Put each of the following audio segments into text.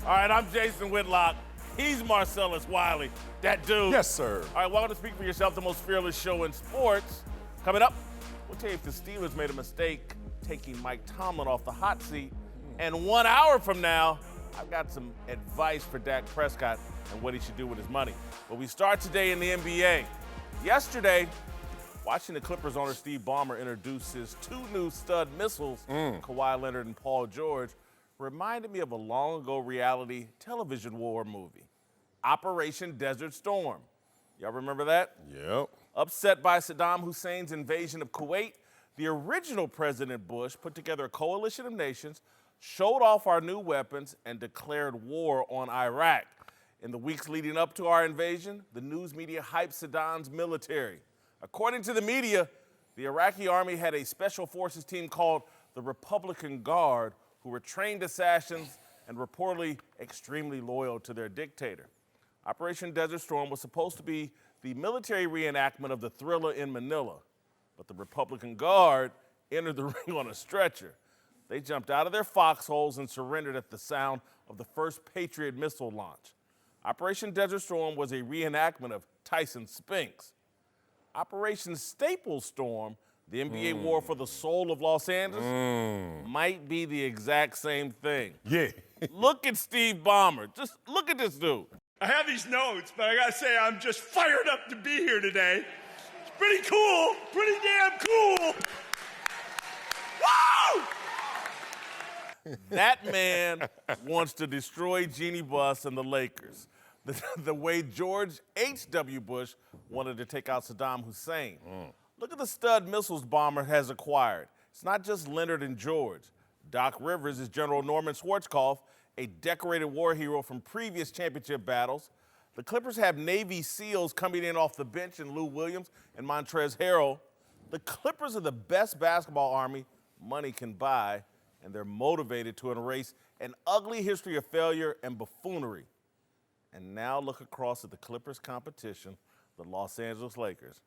All right, I'm Jason Whitlock. He's Marcellus Wiley, that dude. Yes, sir. All right, welcome to Speak for Yourself, the most fearless show in sports. Coming up, we'll tell you if the Steelers made a mistake taking Mike Tomlin off the hot seat. And 1 hour from now, I've got some advice for Dak Prescott and what he should do with his money. But we start today in the NBA. Yesterday, watching the Clippers owner Steve Ballmer introduce his two new stud missiles, Kawhi Leonard and Paul George, reminded me of a long ago reality television war movie, Operation Desert Storm. Y'all remember that? Yep. Upset by Saddam Hussein's invasion of Kuwait, the original President Bush put together a coalition of nations, showed off our new weapons, and declared war on Iraq. In the weeks leading up to our invasion, the news media hyped Saddam's military. According to the media, the Iraqi army had a special forces team called the Republican Guard, who were trained assassins and reportedly extremely loyal to their dictator. Operation Desert Storm was supposed to be the military reenactment of the Thriller in Manila, but the Republican Guard entered the ring on a stretcher. They jumped out of their foxholes and surrendered at the sound of the first Patriot missile launch. Operation Desert Storm was a reenactment of Tyson Spinks. Operation Staple Storm, the NBA war for the soul of Los Angeles, might be the exact same thing. Yeah. Look at Steve Ballmer. Just look at this dude. I have these notes, but I gotta say I'm just fired up to be here today. It's pretty cool, pretty damn cool. Woo! That man wants to destroy Jeannie Buss and the Lakers, the way George H.W. Bush wanted to take out Saddam Hussein. Look at the stud missiles Ballmer has acquired. It's not just Leonard and George. Doc Rivers is General Norman Schwarzkopf, a decorated war hero from previous championship battles. The Clippers have Navy SEALs coming in off the bench in Lou Williams and Montrezl Harrell. The Clippers are the best basketball army money can buy, and they're motivated to erase an ugly history of failure and buffoonery. And now look across at the Clippers' competition, the Los Angeles Lakers.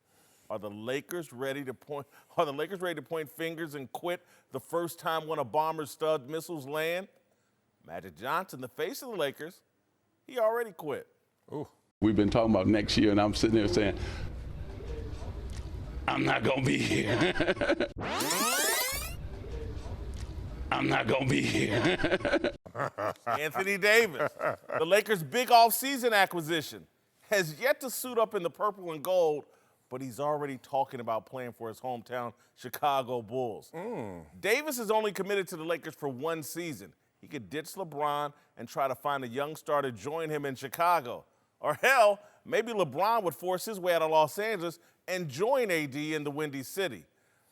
Are the Lakers ready to point fingers and quit the first time one of Ballmer's stud missiles land? Magic Johnson, the face of the Lakers, he already quit. Ooh. We've been talking about next year, and I'm sitting there saying, I'm not going to be here. I'm not going to be here. Anthony Davis, the Lakers' big offseason acquisition, has yet to suit up in the purple and gold, but he's already talking about playing for his hometown Chicago Bulls. Davis is only committed to the Lakers for one season. He could ditch LeBron and try to find a young star to join him in Chicago. Or hell, maybe LeBron would force his way out of Los Angeles and join AD in the Windy City.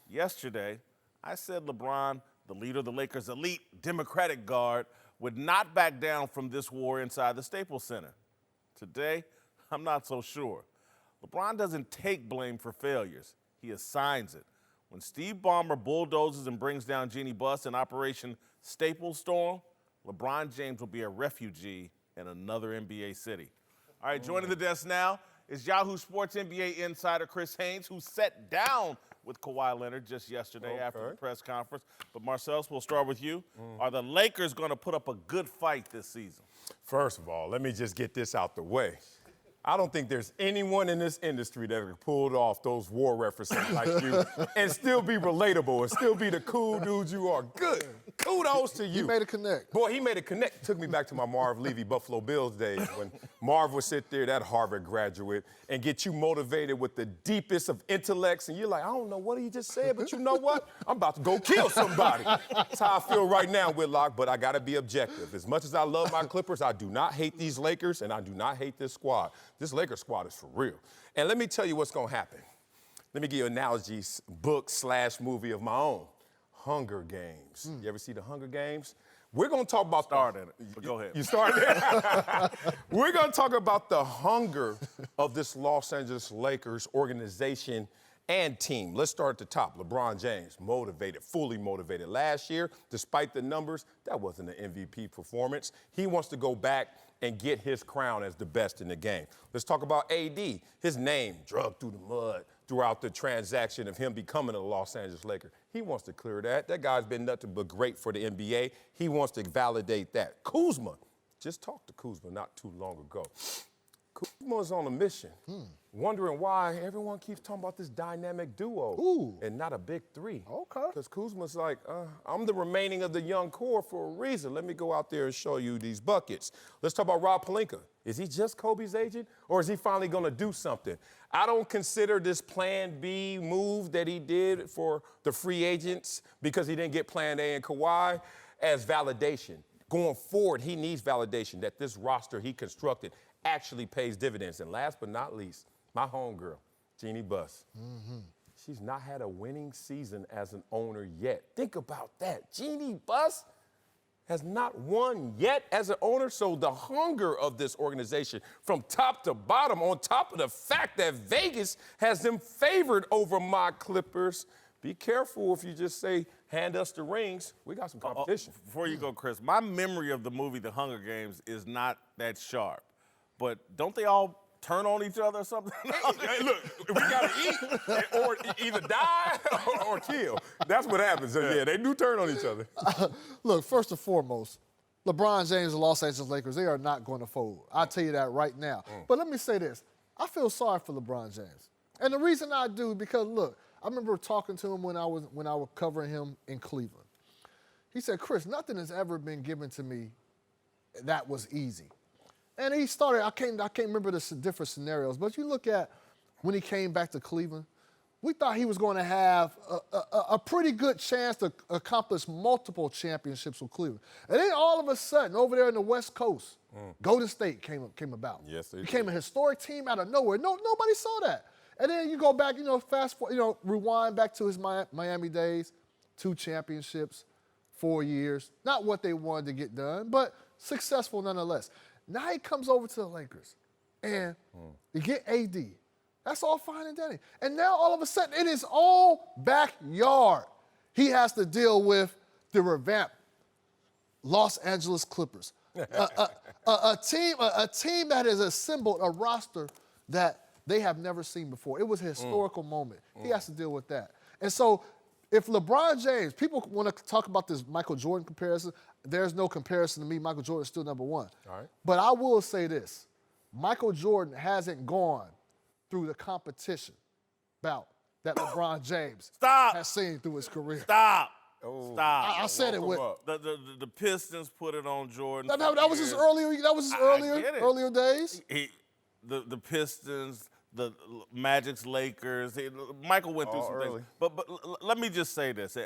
Yesterday, I said LeBron, the leader of the Lakers' elite Democratic Guard, would not back down from this war inside the Staples Center. Today, I'm not so sure. LeBron doesn't take blame for failures. He assigns it. When Steve Ballmer bulldozes and brings down Jeannie Buss in Operation Staple Storm, LeBron James will be a refugee in another NBA city. All right, joining the desk now is Yahoo Sports NBA insider Chris Haynes, who sat down with Kawhi Leonard just yesterday after the press conference. But Marcellus, we'll start with you. Are the Lakers going to put up a good fight this season? First of all, let me just get this out the way. I don't think there's anyone in this industry that could pull off those war references like you and still be relatable and still be the cool dude you are. Good. Kudos to you. He made a connect. Boy, he made a connect. Took me back to my Marv Levy Buffalo Bills days when Marv would sit there, that Harvard graduate, and get you motivated with the deepest of intellects. And you're like, I don't know what he just said, but you know what? I'm about to go kill somebody. That's how I feel right now, Whitlock, but I got to be objective. As much as I love my Clippers, I do not hate these Lakers, and I do not hate this squad. This Lakers squad is for real. And let me tell you what's going to happen. Let me give you an analogy, book/movie of my own. Hunger Games. You ever see the Hunger Games? We're going to talk about Started it, but go ahead. You started it? We're going to talk about the hunger of this Los Angeles Lakers organization and team. Let's start at the top. LeBron James, motivated, fully motivated. Last year, despite the numbers, that wasn't an MVP performance. He wants to go back and get his crown as the best in the game. Let's talk about AD. His name drugged through the mud throughout the transaction of him becoming a Los Angeles Laker. He wants to clear that. That guy's been nothing but great for the NBA. He wants to validate that. Kuzma, just talked to Kuzma not too long ago. Kuzma's on a mission, wondering why everyone keeps talking about this dynamic duo and not a big three. Okay. Because Kuzma's like, I'm the remaining of the young core for a reason. Let me go out there and show you these buckets. Let's talk about Rob Pelinka. Is he just Kobe's agent, or is he finally going to do something? I don't consider this Plan B move that he did for the free agents because he didn't get Plan A and Kawhi as validation. Going forward, he needs validation that this roster he constructed actually pays dividends. And last but not least, my homegirl, Jeannie Buss. She's not had a winning season as an owner yet. Think about that. Jeannie Buss has not won yet as an owner, so the hunger of this organization from top to bottom, on top of the fact that Vegas has them favored over my Clippers. Be careful if you just say, hand us the rings. We got some competition. Before you go, Chris, my memory of the movie The Hunger Games is not that sharp. But don't they all turn on each other or something? Hey, look, we got to eat or either die or kill. That's what happens. So, yeah, they do turn on each other. Look, first and foremost, LeBron James and the Los Angeles Lakers, they are not going to fold. I'll tell you that right now. But let me say this. I feel sorry for LeBron James. And the reason I do, because, look, I remember talking to him when I was covering him in Cleveland. He said, Chris, nothing has ever been given to me that was easy. And he started, I can't remember the different scenarios, but you look at when he came back to Cleveland, we thought he was going to have a pretty good chance to accomplish multiple championships with Cleveland. And then all of a sudden, over there in the West Coast, Golden State came about. Yes, they became did. a historic team out of nowhere. Nobody saw that. And then you go back, fast forward, rewind back to his Miami days, 2 championships, 4 years. Not what they wanted to get done, but successful nonetheless. Now he comes over to the Lakers, and you get AD. That's all fine and dandy. And now all of a sudden, in his own backyard, he has to deal with the revamped Los Angeles Clippers, a team that has assembled a roster that they have never seen before. It was a historical moment. He has to deal with that. And so if LeBron James, people want to talk about this Michael Jordan comparison. There's no comparison to me. Michael Jordan is still number one. All right. But I will say this. Michael Jordan hasn't gone through the competition bout that LeBron James has seen through his career. Stop. Oh. Stop. I said it with The Pistons put it on Jordan. that was his earlier days. The Pistons, the Magic's Lakers. Michael went through some early. things. But let me just say this,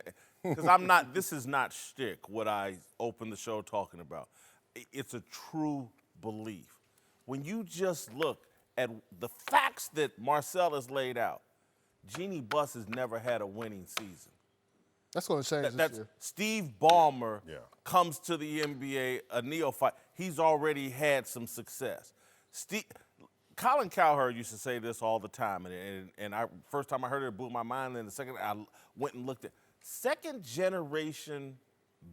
because this is not shtick, what I opened the show talking about. It's a true belief. When you just look at the facts that Marcellus laid out, Jeannie Buss has never had a winning season. That's going to change this year. Steve Ballmer comes to the NBA, a neophyte. He's already had some success. Colin Cowherd used to say this all the time, and first time I heard it blew my mind, and the second I went and looked at second-generation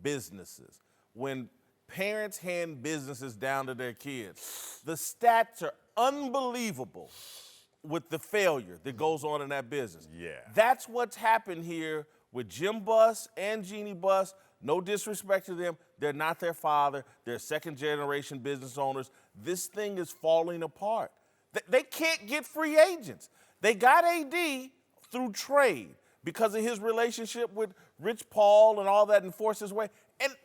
businesses. When parents hand businesses down to their kids, the stats are unbelievable with the failure that goes on in that business. Yeah. That's what's happened here with Jim Buss and Jeannie Buss. No disrespect to them. They're not their father. They're second-generation business owners. This thing is falling apart. They can't get free agents. They got AD through trade because of his relationship with Rich Paul and all that, and forced his way.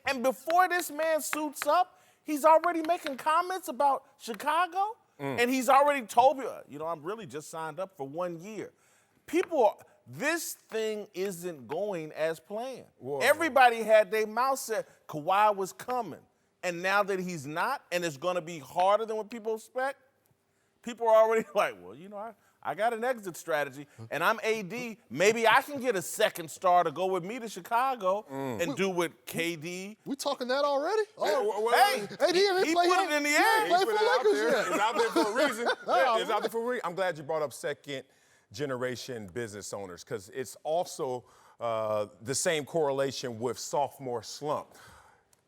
And before this man suits up, he's already making comments about Chicago, and he's already told me, I'm really just signed up for 1 year. This thing isn't going as planned. Whoa. Everybody had their mouth set. Kawhi was coming. And now that he's not, and it's going to be harder than what people expect, people are already like, well, I got an exit strategy, and I'm AD. Maybe I can get a second star to go with me to Chicago and do with KD. We talking that already? Hey, he put it in the air. He played for the Lakers yet. It's out there for a reason. It's out there for a reason. I'm glad you brought up second-generation business owners, because it's also the same correlation with sophomore slump.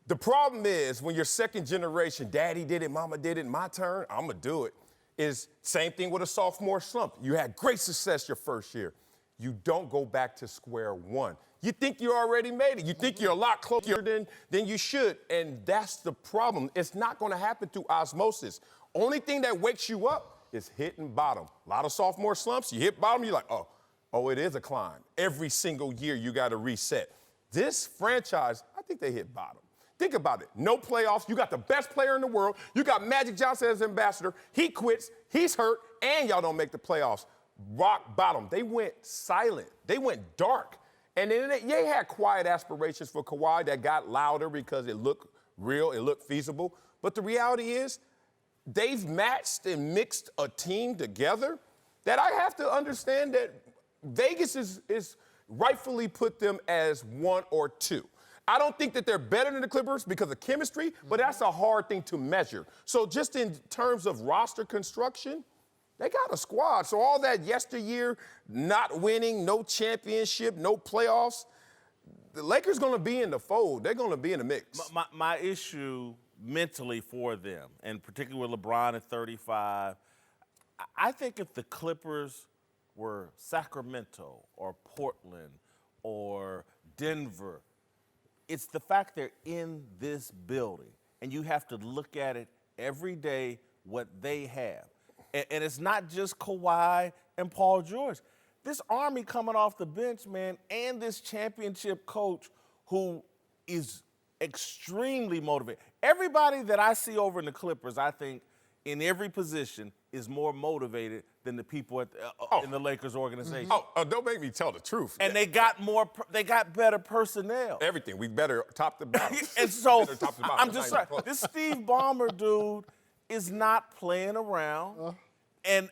The problem is when you're second generation, daddy did it, mama did it, my turn, I'm going to do it. Is same thing with a sophomore slump. You had great success your first year. You don't go back to square one. You think you already made it. You think you're a lot closer than you should. And that's the problem. It's not going to happen through osmosis. Only thing that wakes you up is hitting bottom. A lot of sophomore slumps. You hit bottom, you're like, oh, it is a climb. Every single year you got to reset. This franchise, I think they hit bottom. Think about it. No playoffs. You got the best player in the world. You got Magic Johnson as ambassador. He quits. He's hurt. And y'all don't make the playoffs. Rock bottom. They went silent. They went dark. And then they had quiet aspirations for Kawhi that got louder because it looked real. It looked feasible. But the reality is they've matched and mixed a team together that I have to understand that Vegas is rightfully put them as 1 or 2. I don't think that they're better than the Clippers because of chemistry, but that's a hard thing to measure. So just in terms of roster construction, they got a squad. So all that yesteryear, not winning, no championship, no playoffs, the Lakers going to be in the fold. They're going to be in the mix. My issue mentally for them, and particularly with LeBron at 35, I think if the Clippers were Sacramento or Portland or Denver, it's the fact they're in this building, and you have to look at it every day what they have. And it's not just Kawhi and Paul George. This Army coming off the bench, man, and this championship coach who is extremely motivated. Everybody that I see over in the Clippers, I think, in every position is more motivated than the people in the Lakers organization. Don't make me tell the truth. And they got better personnel. Everything. We better top to bottom. And so Top to bottom. I'm just sorry. This Steve Ballmer dude is not playing around, and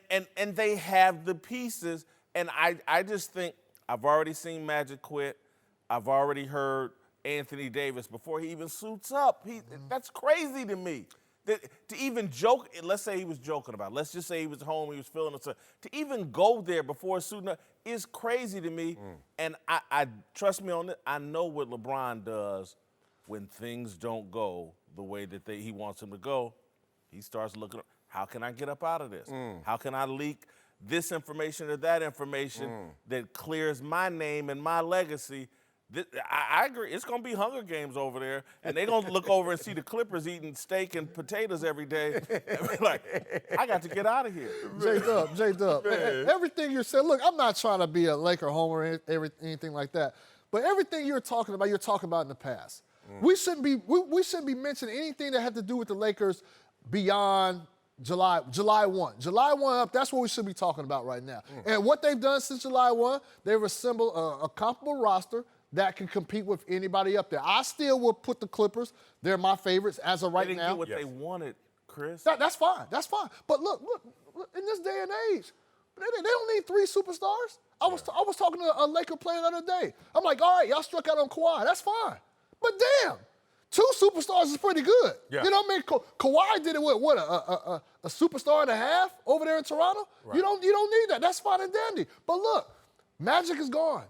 they have the pieces. And I just think I've already seen Magic quit. I've already heard Anthony Davis before he even suits up. That's crazy to me. To even joke, let's say he was joking about it. Let's just say he was home, he was feeling himself. To even go there before suiting up is crazy to me. And I trust me on this, I know what LeBron does when things don't go the way that he wants them to go. He starts looking, how can I get up out of this? How can I leak this information or that information that clears my name and my legacy? I agree. It's going to be Hunger Games over there, and they're going to look over and see the Clippers eating steak and potatoes every day and be like, I got to get out of here. J-Dub. Everything you said, look, I'm not trying to be a Laker homer or anything like that, but everything you're talking about in the past. We shouldn't be mentioning anything that had to do with the Lakers beyond July 1. July 1 up, that's what we should be talking about right now. And what they've done since July 1, they've assembled a comparable roster that can compete with anybody up there. I still will put the Clippers. They're my favorites as of right now. They didn't get what they wanted, Chris. That's fine. That's fine. But look, in this day and age, they don't need 3 superstars. I was talking to a Laker player the other day. I'm like, all right, y'all struck out on Kawhi. That's fine. But damn, 2 superstars is pretty good. Yeah. You know what I mean? Kawhi did it with what, a superstar and a half over there in Toronto? Right. You don't need that. That's fine and dandy. But look, Magic is gone.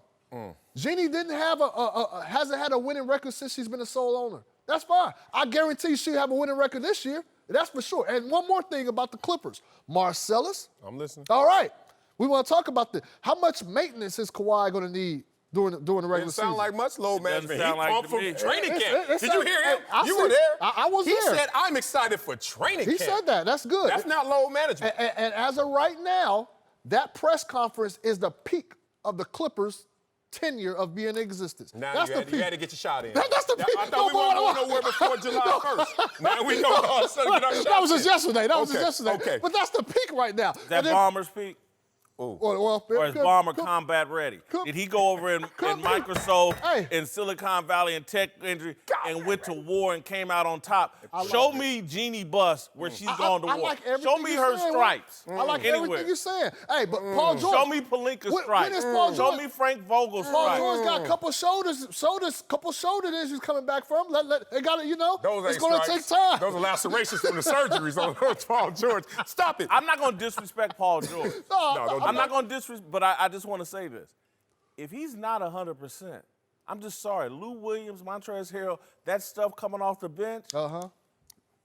Jeannie hasn't had a winning record since she's been a sole owner. That's fine. I guarantee she'll have a winning record this year. That's for sure. And one more thing about the Clippers. Marcellus. I'm listening. All right. We want to talk about this. How much maintenance is Kawhi going to need during the regular season? Doesn't sound like much load management. He pumped from training camp. Did you hear him? You were there. I was there. He said, I'm excited for training camp. He said that. That's good. That's not load management. And as of right now, that press conference is the peak of the Clippers' tenure of being in existence. Now that's you had to get your shot in. That's the peak. I thought we weren't going nowhere before July 1st. Now we know all of a sudden get our shot That was just yesterday. Okay. But that's the peak right now. That Ballmer's peak? Or is Ballmer combat ready? Did he go over in Microsoft in Silicon Valley and tech industry and went to war and came out on top? Show me Jeannie Buss where she's gone to war. Show me her stripes. I like everything you're saying. Hey, but Paul George. Show me Pelinka's stripes. Show me Frank Vogel's stripes. Paul George got a couple shoulder issues coming back from him. They got it, it's going to take time. Those are lacerations from the surgeries on Paul George. Stop it. I'm not going to disrespect Paul George. No, I'm not going to disrespect, but I just want to say this. If he's not 100%, I'm just sorry. Lou Williams, Montrezl Harrell, that stuff coming off the bench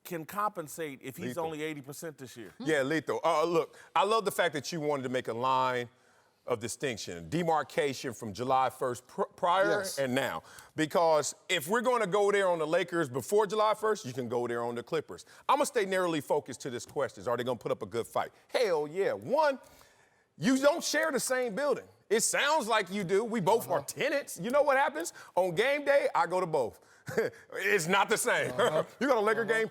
can compensate if he's only 80% this year. Yeah, lethal. Look, I love the fact that you wanted to make a line of distinction, demarcation from July 1st prior and now. Because if we're going to go there on the Lakers before July 1st, you can go there on the Clippers. I'm going to stay narrowly focused to this question. Are they going to put up a good fight? Hell yeah. One, you don't share the same building. It sounds like you do. We both are tenants. You know what happens? On game day, I go to both. It's not the same. You go to a Laker game,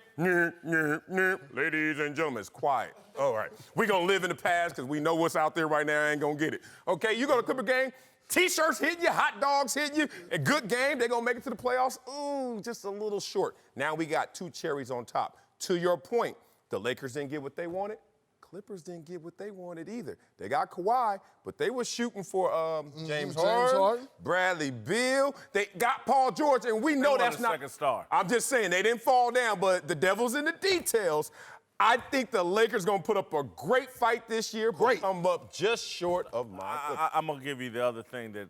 ladies and gentlemen, it's quiet. All right. We're going to live in the past because we know what's out there right now. I ain't going to get it. Okay, you go to a Clipper game, T-shirts hitting you, hot dogs hitting you. A good game, they're going to make it to the playoffs. Ooh, just a little short. Now we got 2 cherries on top. To your point, the Lakers didn't get what they wanted. Clippers didn't get what they wanted either. They got Kawhi, but they were shooting for James Harden, Bradley Beal. They got Paul George, and we know that's not. Second star. I'm just saying they didn't fall down, but the devil's in the details. I think the Lakers gonna put up a great fight this year, but come up just short of my. I'm gonna give you the other thing that,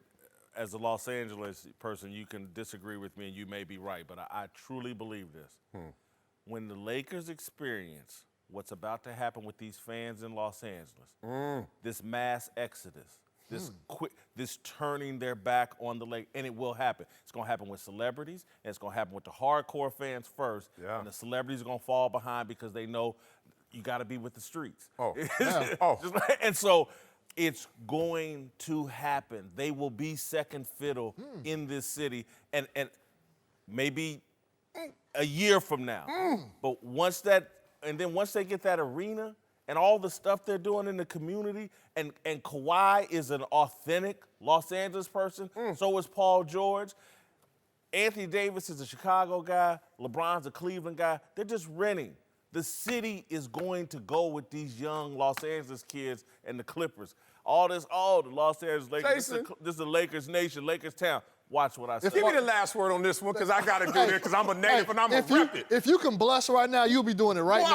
as a Los Angeles person, you can disagree with me, and you may be right, but I truly believe this. When the Lakers experience what's about to happen with these fans in Los Angeles, this mass exodus, this turning their back on the lake, and it will happen. It's going to happen with celebrities, and it's going to happen with the hardcore fans first, and the celebrities are going to fall behind because they know you got to be with the streets. And so it's going to happen. They will be second fiddle in this city, and maybe a year from now. But once they get that arena and all the stuff they're doing in the community, and Kawhi is an authentic Los Angeles person, so is Paul George. Anthony Davis is a Chicago guy. LeBron's a Cleveland guy. They're just renting. The city is going to go with these young Los Angeles kids and the Clippers. All this, the Los Angeles Lakers. This is the Lakers nation, Lakers town. Watch what I say. Give me the last word on this one, because I got to do this, because I'm a native and I'm a rep it. If you can bless right now, you'll be doing it right now.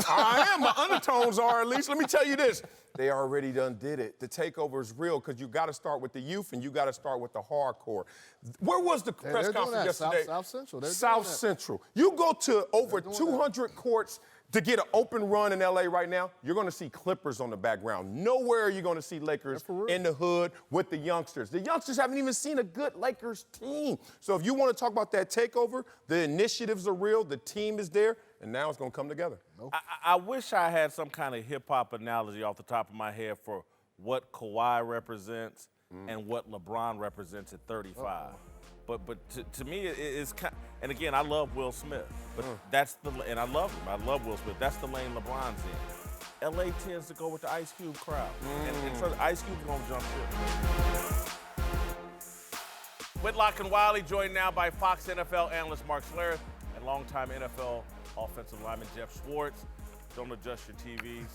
I am. My undertones are, at least. Let me tell you this. They already done did it. The takeover is real, because you got to start with the youth and you got to start with the hardcore. Where was the press conference yesterday? South Central. South Central. You go to over 200 courts to get an open run in L.A. right now, you're going to see Clippers on the background. Nowhere are you going to see Lakers in the hood with the youngsters. The youngsters haven't even seen a good Lakers team. So if you want to talk about that takeover, the initiatives are real, the team is there, and now it's going to come together. I wish I had some kind of hip-hop analogy off the top of my head for what Kawhi represents and what LeBron represents at 35. But to me, it's kind. And again, I love Will Smith, but and I love him. I love Will Smith. That's the lane LeBron's in. LA tends to go with the Ice Cube crowd, and so Ice Cube's gonna jump ship. Whitlock and Wiley, joined now by Fox NFL analyst Mark Schlereth and longtime NFL offensive lineman Jeff Schwartz. Don't adjust your TVs.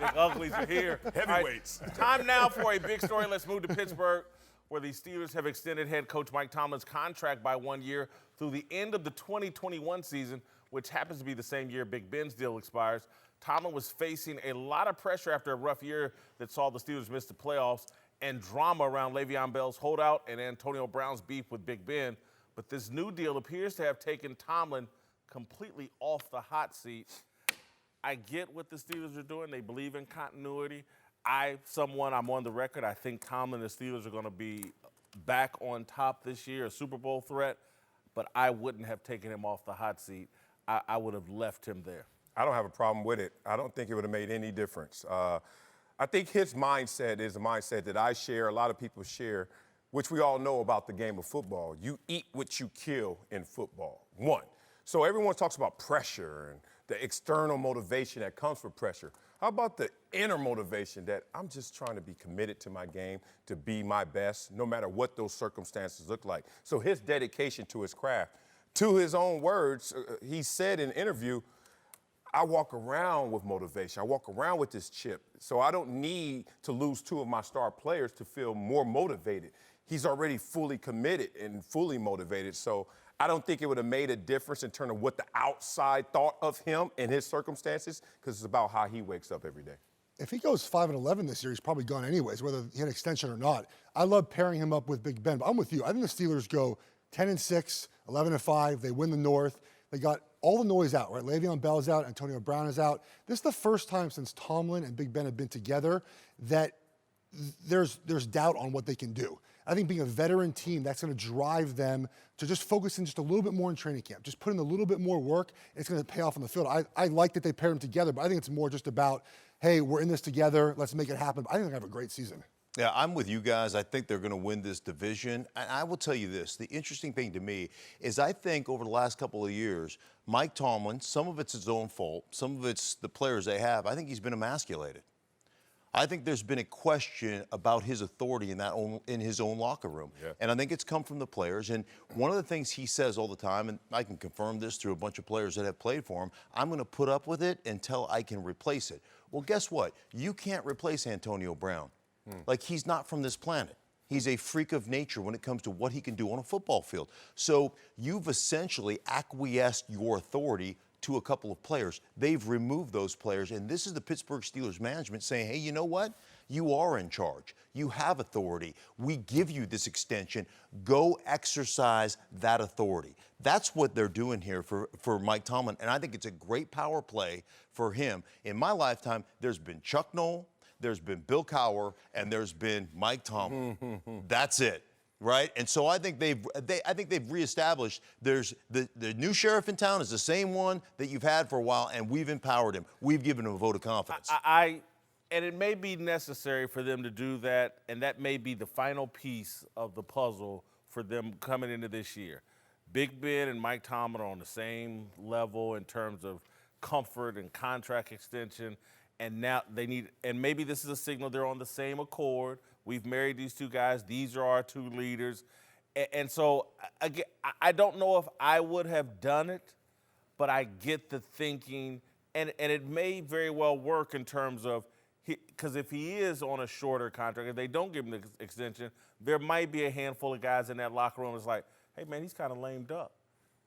Big uglies are here. Heavyweights. Right, time now for a big story. Let's move to Pittsburgh, where the Steelers have extended head coach Mike Tomlin's contract by 1 year through the end of the 2021 season, which happens to be the same year Big Ben's deal expires. Tomlin was facing a lot of pressure after a rough year that saw the Steelers miss the playoffs and drama around Le'Veon Bell's holdout and Antonio Brown's beef with Big Ben. But this new deal appears to have taken Tomlin completely off the hot seat. I get what the Steelers are doing. They believe in continuity. I'm on the record, I think Tomlin and the Steelers are going to be back on top this year, a Super Bowl threat, but I wouldn't have taken him off the hot seat. I would have left him there. I don't have a problem with it. I don't think it would have made any difference. I think his mindset is a mindset that I share, a lot of people share, which we all know about the game of football. You eat what you kill in football, one. So everyone talks about pressure and the external motivation that comes with pressure. How about the inner motivation that I'm just trying to be committed to my game, to be my best, no matter what those circumstances look like? So his dedication to his craft, to his own words, he said in an interview, I walk around with motivation. I walk around with this chip. So I don't need to lose 2 of my star players to feel more motivated. He's already fully committed and fully motivated. So I don't think it would have made a difference in terms of what the outside thought of him and his circumstances, because it's about how he wakes up every day. If he goes 5-11 this year, he's probably gone anyways, whether he had an extension or not. I love pairing him up with Big Ben, but I'm with you. I think the Steelers go 10-6, 11-5. They win the North. They got all the noise out, right? Le'Veon Bell's out, Antonio Brown is out. This is the first time since Tomlin and Big Ben have been together that there's doubt on what they can do. I think being a veteran team, that's going to drive them to just focus in just a little bit more in training camp. Just put in a little bit more work. It's going to pay off on the field. I like that they paired them together, but I think it's more just about, hey, we're in this together. Let's make it happen. I think they're going to have a great season. Yeah, I'm with you guys. I think they're going to win this division. And I will tell you this. The interesting thing to me is I think over the last couple of years, Mike Tomlin, some of it's his own fault, some of it's the players they have, I think he's been emasculated. I think there's been a question about his authority in his own locker room. Yeah. And I think it's come from the players. And one of the things he says all the time, and I can confirm this through a bunch of players that have played for him, I'm going to put up with it until I can replace it. Well, guess what? You can't replace Antonio Brown. Like, he's not from this planet. He's a freak of nature when it comes to what he can do on a football field. So you've essentially acquiesced your authority to a couple of players. They've removed those players, and this is the Pittsburgh Steelers management saying, hey, you know what? You are in charge. You have authority. We give you this extension. Go exercise that authority. That's what they're doing here for Mike Tomlin, and I think it's a great power play for him. In my lifetime, there's been Chuck Noll, there's been Bill Cowher, and there's been Mike Tomlin. That's it, right? And so I think they've reestablished. There's the new sheriff in town is the same one that you've had for a while, and we've empowered him. We've given him a vote of confidence. And it may be necessary for them to do that, and that may be the final piece of the puzzle for them coming into this year. Big Ben and Mike Tomlin are on the same level in terms of comfort and contract extension. And now they need, and maybe this is a signal they're on the same accord. We've married these two guys. These are our two leaders. And so, again, I don't know if I would have done it, but I get the thinking, and it may very well work in terms of, because if he is on a shorter contract, if they don't give him the extension, there might be a handful of guys in that locker room that's like, hey, man, he's kind of lamed up.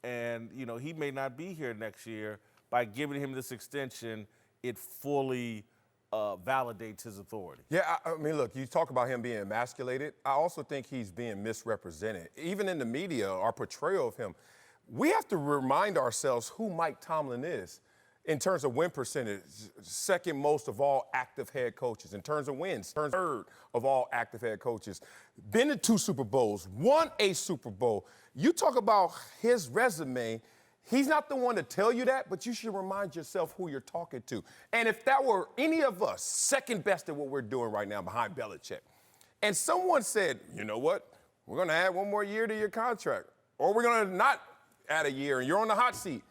And, you know, he may not be here next year. By giving him this extension, it fully validates his authority. Yeah, I mean, look, you talk about him being emasculated. I also think he's being misrepresented. Even in the media, our portrayal of him, we have to remind ourselves who Mike Tomlin is in terms of win percentage, second most of all active head coaches. In terms of wins, third of all active head coaches. Been to 2 Super Bowls, won a Super Bowl. You talk about his resume. He's not the one to tell you that, but you should remind yourself who you're talking to. And if that were any of us, second best at what we're doing right now behind Belichick, and someone said, you know what, we're going to add 1 more year to your contract, or we're going to not add a year and you're on the hot seat.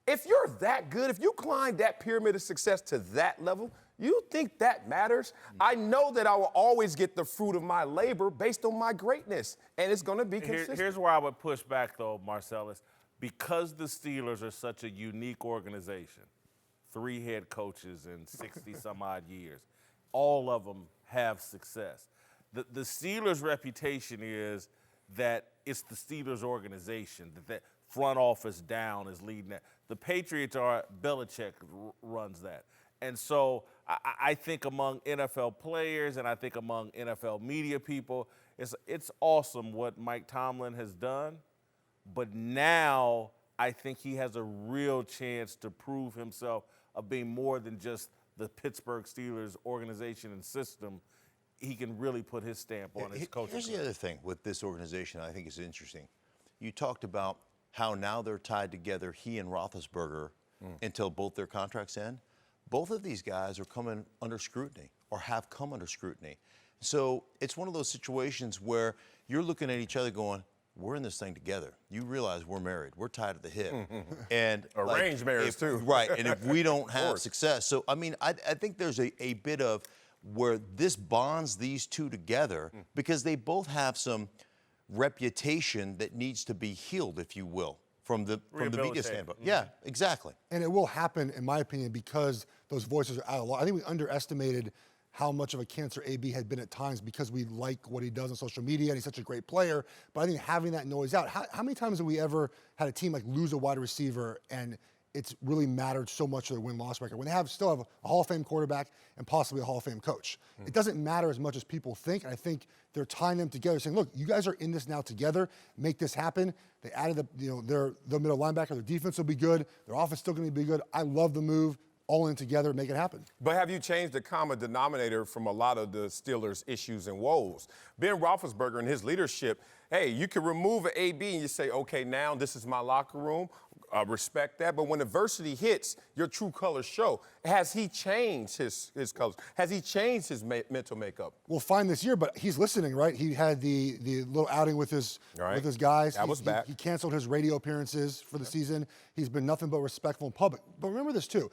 If you're that good, if you climb that pyramid of success to that level, you think that matters? I know that I will always get the fruit of my labor based on my greatness, and it's going to be consistent. Here's where I would push back, though, Marcellus. Because the Steelers are such a unique organization, 3 head coaches in 60-some-odd years, all of them have success. The Steelers' reputation is that it's the Steelers organization, that front office down is leading that. The Patriots are, Belichick runs that. And so I think among NFL players and I think among NFL media people, it's awesome what Mike Tomlin has done. But now I think he has a real chance to prove himself of being more than just the Pittsburgh Steelers organization and system. He can really put his stamp on his coaching. Here's the other thing with this organization I think is interesting. You talked about how now they're tied together, he and Roethlisberger, until both their contracts end. Both of these guys are coming under scrutiny or have come under scrutiny. So it's one of those situations where you're looking at each other going, we're in this thing together. You realize we're married. We're tied at the hip. And arranged marriage, too. Right, and if we don't have success. So, I mean, I think there's a bit of where this bonds these two together because they both have some reputation that needs to be healed, if you will, from the media standpoint. Yeah, exactly. And it will happen, in my opinion, because those voices are out of law. I think we underestimated how much of a cancer AB had been at times because we like what he does on social media and he's such a great player. But I think having that noise out, how many times have we ever had a team like lose a wide receiver and it's really mattered so much to their win-loss record when they still have a Hall of Fame quarterback and possibly a Hall of Fame coach? It doesn't matter as much as people think. And I think they're tying them together, saying, look, you guys are in this now together. Make this happen. They added their middle linebacker. Their defense will be good. Their offense is still going to be good. I love the move. all in together and make it happen. But have you changed the common denominator from a lot of the Steelers' issues and woes? Ben Roethlisberger and his leadership, hey, you can remove an AB and you say, okay, now this is my locker room. Respect that. But when adversity hits, your true colors show. Has he changed his colors? Has he changed his mental makeup? We'll find this year, but he's listening, right? He had the little outing with his guys. That was back. He canceled his radio appearances for the season. He's been nothing but respectful in public. But remember this, too.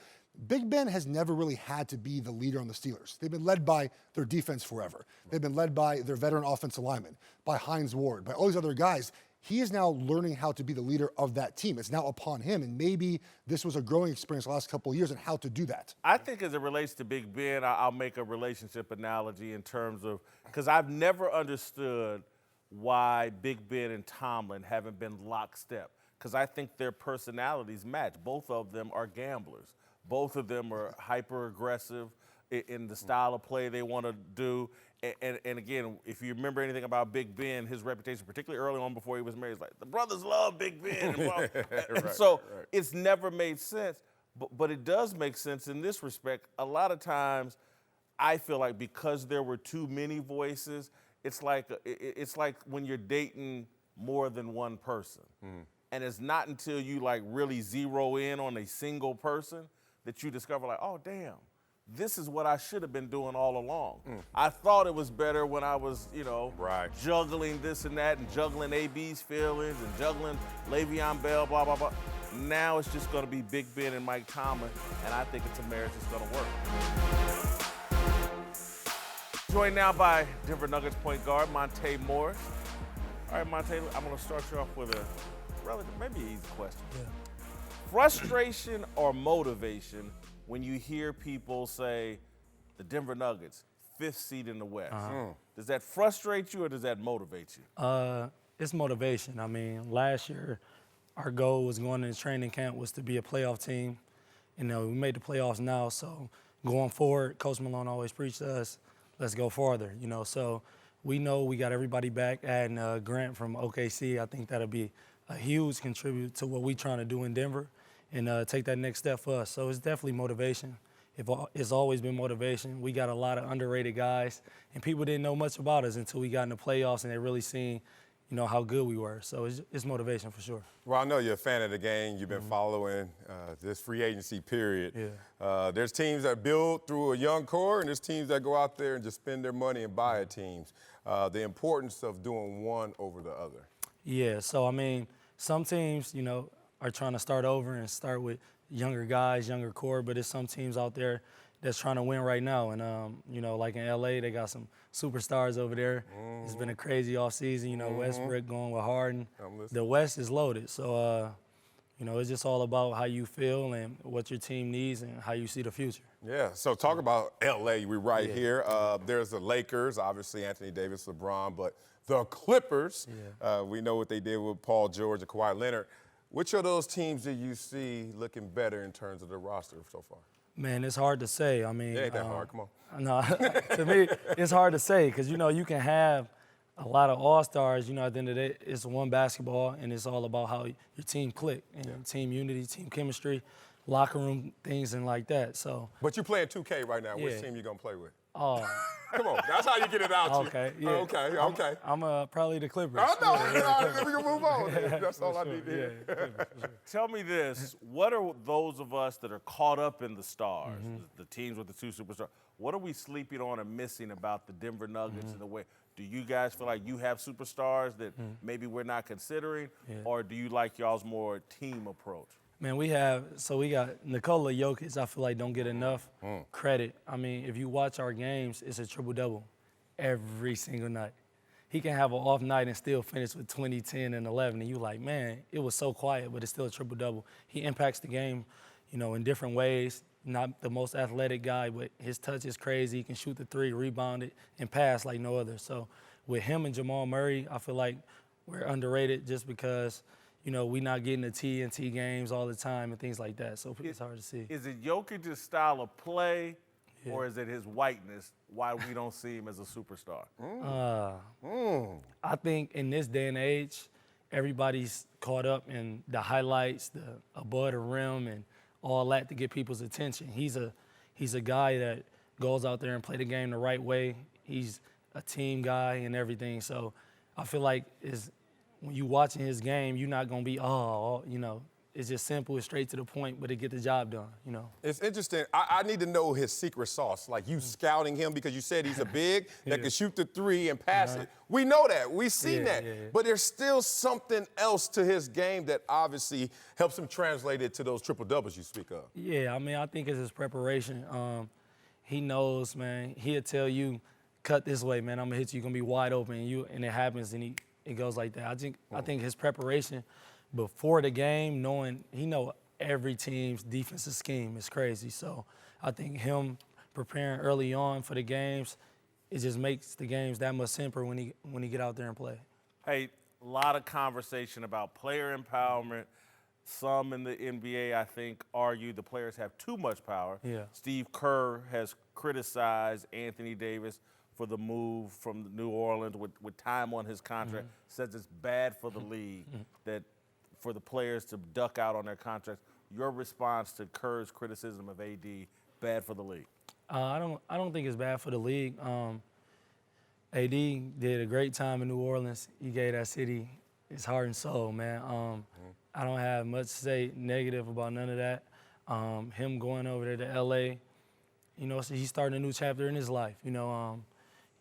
Big Ben has never really had to be the leader on the Steelers. They've been led by their defense forever. They've been led by their veteran offensive linemen, by Hines Ward, by all these other guys. He is now learning how to be the leader of that team. It's now upon him, and maybe this was a growing experience the last couple of years on how to do that. I think as it relates to Big Ben, I'll make a relationship analogy in terms of, because I've never understood why Big Ben and Tomlin haven't been lockstep, because I think their personalities match. Both of them are gamblers. Both of them are hyper-aggressive in the style of play they want to do. And again, if you remember anything about Big Ben, his reputation, particularly early on before he was married, is like, the brothers love Big Ben. It's never made sense. But it does make sense in this respect. A lot of times, I feel like because there were too many voices, it's like when you're dating more than one person. And it's not until you like really zero in on a single person that you discover like, oh, damn. This is what I should have been doing all along. I thought it was better when I was, juggling this and that and juggling AB's feelings and juggling Le'Veon Bell, blah, blah, blah. Now it's just going to be Big Ben and Mike Tomlin, and I think it's a marriage that's going to work. Joined now by Denver Nuggets point guard Monte Morris. All right, Monte, I'm going to start you off with a maybe easy question. Yeah. Frustration or motivation when you hear people say the Denver Nuggets, 5th seed in the West? Does that frustrate you or does that motivate you? It's motivation. I mean, last year, our goal was going into training camp was to be a playoff team. We made the playoffs now, so going forward, Coach Malone always preached to us, let's go farther, So we know we got everybody back, adding Grant from OKC. I think that'll be a huge contributor to what we're trying to do in Denver and take that next step for us. So it's definitely motivation. It's always been motivation. We got a lot of underrated guys, and people didn't know much about us until we got in the playoffs and they really seen, how good we were. So it's motivation for sure. Well, I know you're a fan of the game. You've been following this free agency period. Yeah. There's teams that build through a young core, and there's teams that go out there and just spend their money and buy teams. The importance of doing one over the other. Yeah, so, some teams, are trying to start over and start with younger guys, younger core, but there's some teams out there that's trying to win right now. And, like in LA, they got some superstars over there. It's been a crazy offseason, Westbrook going with Harden. The West is loaded. So, it's just all about how you feel and what your team needs and how you see the future. Yeah, so talk about LA. We're right here. There's the Lakers, obviously Anthony Davis, LeBron, but the Clippers, we know what they did with Paul George and Kawhi Leonard. Which of those teams do you see looking better in terms of the roster so far? Man, it's hard to say. It ain't that hard. Come on. No, to me, it's hard to say because, you can have a lot of all-stars. At the end of the day, it's one basketball, and it's all about how your team click and team unity, team chemistry, locker room things, and like that. So. But you're playing 2K right now. Which team you going to play with? Oh. Come on, that's how you get it out. Okay, yeah. Okay. I'm probably the Clippers. Oh, no, we can move on. That's all I need to hear. Yeah, Tell me this, what are those of us that are caught up in the stars, the teams with the two superstars, what are we sleeping on and missing about the Denver Nuggets in the way? Do you guys feel like you have superstars that maybe we're not considering, or do you like y'all's more team approach? Man, we got Nikola Jokic, I feel like don't get enough credit. If you watch our games, it's a triple-double every single night. He can have an off night and still finish with 20, 10, and 11, and you're like, man, it was so quiet, but it's still a triple-double. He impacts the game, in different ways. Not the most athletic guy, but his touch is crazy. He can shoot the three, rebound it, and pass like no other. So with him and Jamal Murray, I feel like we're underrated just because – we're not getting the TNT games all the time and things like that, so it's hard to see. Is it Jokic's style of play, or is it his whiteness, why we don't see him as a superstar? I think in this day and age, everybody's caught up in the highlights, the above the rim, and all that to get people's attention. He's a guy that goes out there and play the game the right way. He's a team guy and everything. So I feel like when you watching his game, you're not gonna be, it's just simple, it's straight to the point, but it get the job done, It's interesting. I need to know his secret sauce. Like you scouting him because you said he's a big that can shoot the three and pass it. We know that. We've seen that. But there's still something else to his game that obviously helps him translate it to those triple doubles you speak of. Yeah, I mean, I think it's his preparation. He knows, man. He'll tell you, cut this way, man. I'm gonna hit you. You're gonna be wide open, and it happens, and it goes like that. I think his preparation before the game, knowing he know every team's defensive scheme is crazy. So I think him preparing early on for the games, it just makes the games that much simpler when he get out there and play. Hey, a lot of conversation about player empowerment. Some in the NBA, I think, argue the players have too much power. Yeah. Steve Kerr has criticized Anthony Davis for the move from New Orleans with time on his contract, says it's bad for the league that for the players to duck out on their contracts. Your response to Kerr's criticism of AD, bad for the league? I don't think it's bad for the league. AD did a great time in New Orleans. He gave that city his heart and soul, man. I don't have much to say negative about none of that. Him going over there to LA, so he's starting a new chapter in his life.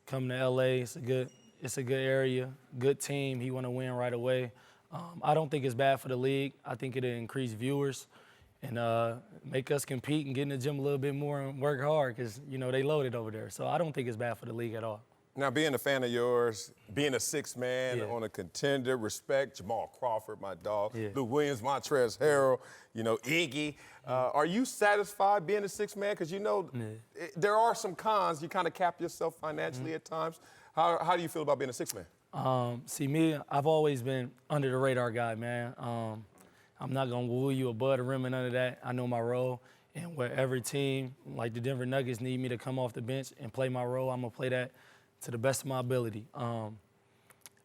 Coming to LA, it's a good area, good team. He want to win right away. I don't think it's bad for the league. I think it'll increase viewers and make us compete and get in the gym a little bit more and work hard because, they loaded over there. So I don't think it's bad for the league at all. Now, being a fan of yours, being a sixth man on a contender, respect Jamal Crawford, my dog, Lou Williams, Montrezl Harrell, Iggy. Are you satisfied being a sixth man? Because there are some cons. You kind of cap yourself financially at times. How do you feel about being a sixth man? See, me, I've always been under the radar guy, man. I'm not going to woo you above the rim and none of that. I know my role. And where every team, like the Denver Nuggets, need me to come off the bench and play my role, I'm going to play that to the best of my ability.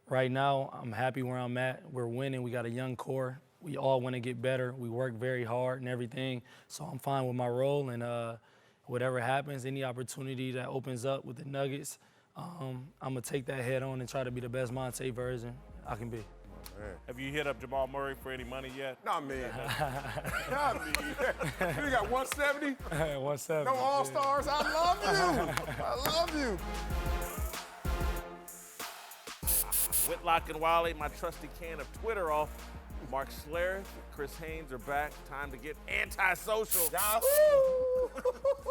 Right now, I'm happy where I'm at. We're winning. We got a young core. We all want to get better. We work very hard and everything. So I'm fine with my role. And whatever happens, any opportunity that opens up with the Nuggets, I'm going to take that head on and try to be the best Monte version I can be. Have you hit up Jamal Murray for any money yet? Not me. Not me. You got 170? 170. No All-Stars? I love you. I love you. Whitlock and Wiley, my trusty can of Twitter off. Mark Schlereth, Chris Haynes are back. Time to get antisocial.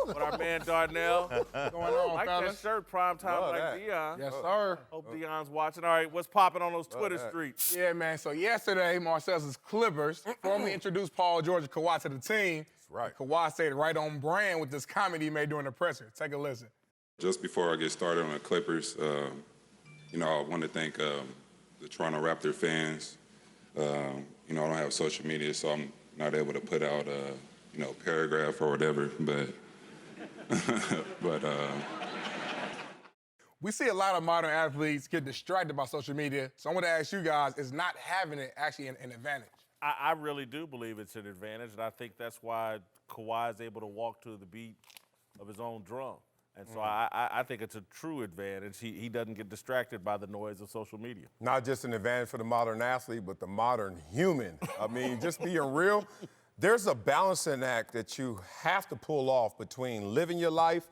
With our man Darnell. What's going on, like fellas? that shirt, prime time like Dion. Yes, sir. Hope Dion's watching. All right, what's popping on those Twitter streets? Yeah, man. So yesterday, Marcellus Clippers formally introduced Paul George and Kawhi to the team. That's right. Kawhi stayed right on brand with this comment he made during the presser. Take a listen. Just before I get started on the Clippers, I want to thank the Toronto Raptor fans. I don't have social media, so I'm not able to put out a paragraph or whatever, but We see a lot of modern athletes get distracted by social media, so I want to ask you guys, is not having it actually an advantage? I really do believe it's an advantage, and I think that's why Kawhi is able to walk to the beat of his own drum. And so I think it's a true advantage. He doesn't get distracted by the noise of social media. Not just an advantage for the modern athlete, but the modern human. I mean, just being real, there's a balancing act that you have to pull off between living your life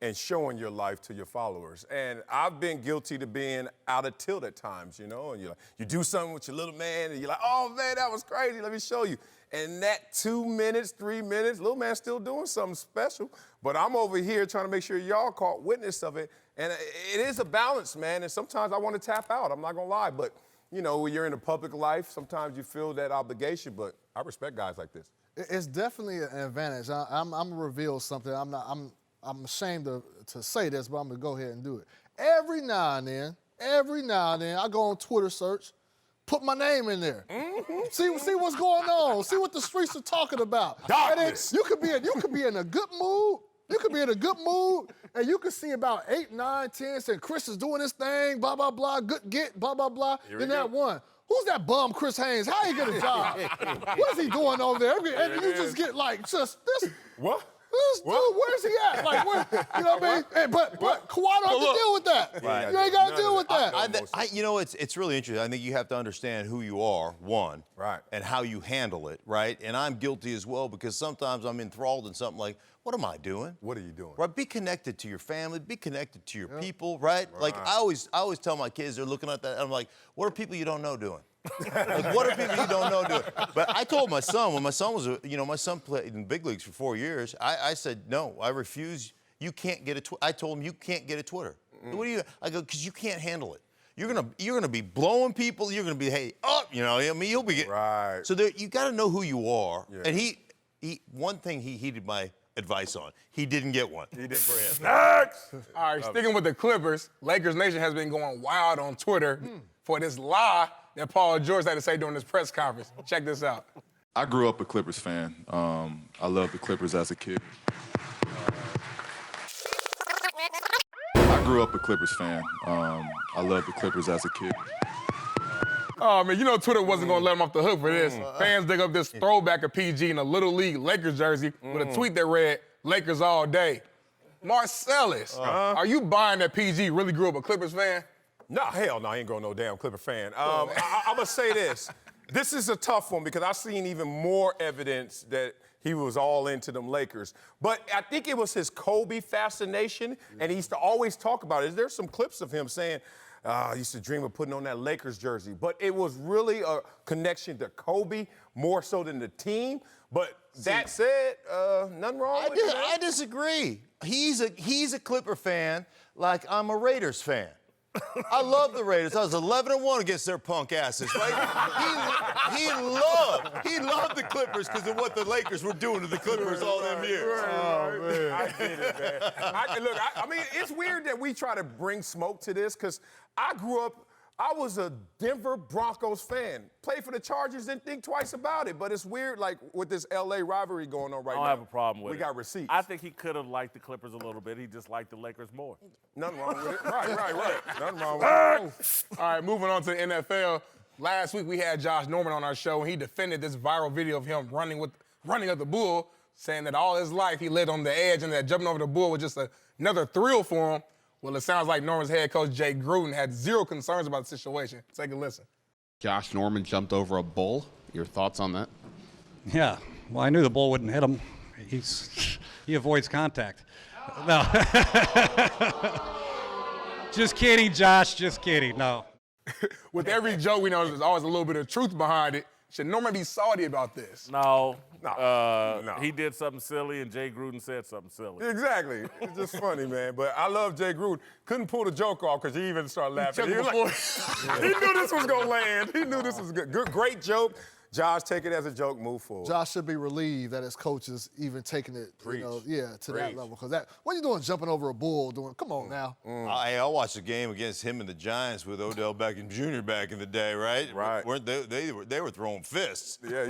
and showing your life to your followers. And I've been guilty to being out of tilt at times, and you do something with your little man, and you're like, oh, man, that was crazy, let me show you. And that 2 minutes, 3 minutes, little man's still doing something special. But I'm over here trying to make sure y'all caught witness of it. And it is a balance, man. And sometimes I want to tap out. I'm not going to lie. But, when you're in a public life, sometimes you feel that obligation. But I respect guys like this. It's definitely an advantage. I'm going to reveal something. I'm ashamed to say this, but I'm going to go ahead and do it. Every now and then, I go on Twitter search, put my name in there. See what's going on. See what the streets are talking about. Darkness. You could be in a good mood. You could be in a good mood, and you could see about 8, 9, 10 saying Chris is doing this thing, blah, blah, blah, good get, blah, blah, blah. Then that one, who's that bum Chris Haynes? How he get a job? What is he doing over there? And you just get like, just this. What? This dude, where's he at? Like, where, you know what I mean? Hey, but Kawhi don't have to deal with that. Right. You ain't got to deal with that. You know, it's really interesting. I think you have to understand who you are, one, right, and how you handle it, right? And I'm guilty as well because sometimes I'm enthralled in something like, what am I doing? What are you doing? Right, be connected to your family, be connected to your people, right? Like I always tell my kids, they're looking at that, I'm like, what are people you don't know doing? Like, what are people you don't know doing? But I told my son, when my son was, my son played in big leagues for 4 years, I said, no, I refuse. You can't get a Twitter. I told him, you can't get a Twitter. What do you, I go, because you can't handle it. You're gonna be blowing people. You're gonna be, hey, up, I mean, you'll be getting. Right. So you got to know who you are. Yeah. And he, one thing he heeded my advice on. He didn't get one. He didn't for him. Next! All right, sticking with the Clippers, Lakers Nation has been going wild on Twitter for this lie that Paul George had to say during this press conference. Check this out. I grew up a Clippers fan. I loved the Clippers as a kid. I grew up a Clippers fan. I loved the Clippers as a kid. Oh, man, Twitter wasn't going to let him off the hook for this. Fans dig up this throwback of PG in a Little League Lakers jersey with a tweet that read, Lakers all day. Marcellus, are you buying that PG really grew up a Clippers fan? No, hell no, I ain't growing no damn Clipper fan. I'm going to say this. This is a tough one because I've seen even more evidence that he was all into them Lakers. But I think it was his Kobe fascination, and he used to always talk about it. There's some clips of him saying, I used to dream of putting on that Lakers jersey. But it was really a connection to Kobe more so than the team. But that said, nothing wrong with it. I disagree. He's a Clipper fan like I'm a Raiders fan. I love the Raiders. I was 11-1 against their punk asses, right? He loved the Clippers because of what the Lakers were doing to the Clippers all them years. Oh, man. I get it, man. I mean, it's weird that we try to bring smoke to this because I grew up, I was a Denver Broncos fan. Played for the Chargers, didn't think twice about it. But it's weird, like, with this L.A. rivalry going on right now. I don't have a problem with it. We got receipts. I think he could have liked the Clippers a little bit. He just liked the Lakers more. Nothing wrong with it. Right. Nothing wrong with it. All right, moving on to the NFL. Last week we had Josh Norman on our show, and he defended this viral video of him running up the bull, saying that all his life he lived on the edge and that jumping over the bull was just another thrill for him. Well, it sounds like Norman's head coach, Jay Gruden, had zero concerns about the situation. Take a listen. Josh Norman jumped over a bull. Your thoughts on that? Yeah. Well, I knew the bull wouldn't hit him. He avoids contact. No. Just kidding, Josh. Just kidding. No. With every joke, we know there's always a little bit of truth behind it. Should Norman be salty about this? No. No. He did something silly, and Jay Gruden said something silly. Exactly. It's just funny, man. But I love Jay Gruden. Couldn't pull the joke off because he even started laughing. He knew this was going to land. He knew this was good. Great joke. Josh, take it as a joke, move forward. Josh should be relieved that his coach is even taking it, to that level. Because what are you doing jumping over a bull? Come on now. I watched a game against him and the Giants with Odell Beckham Jr. back in the day, right? Right. Weren't they were throwing fists. Yeah.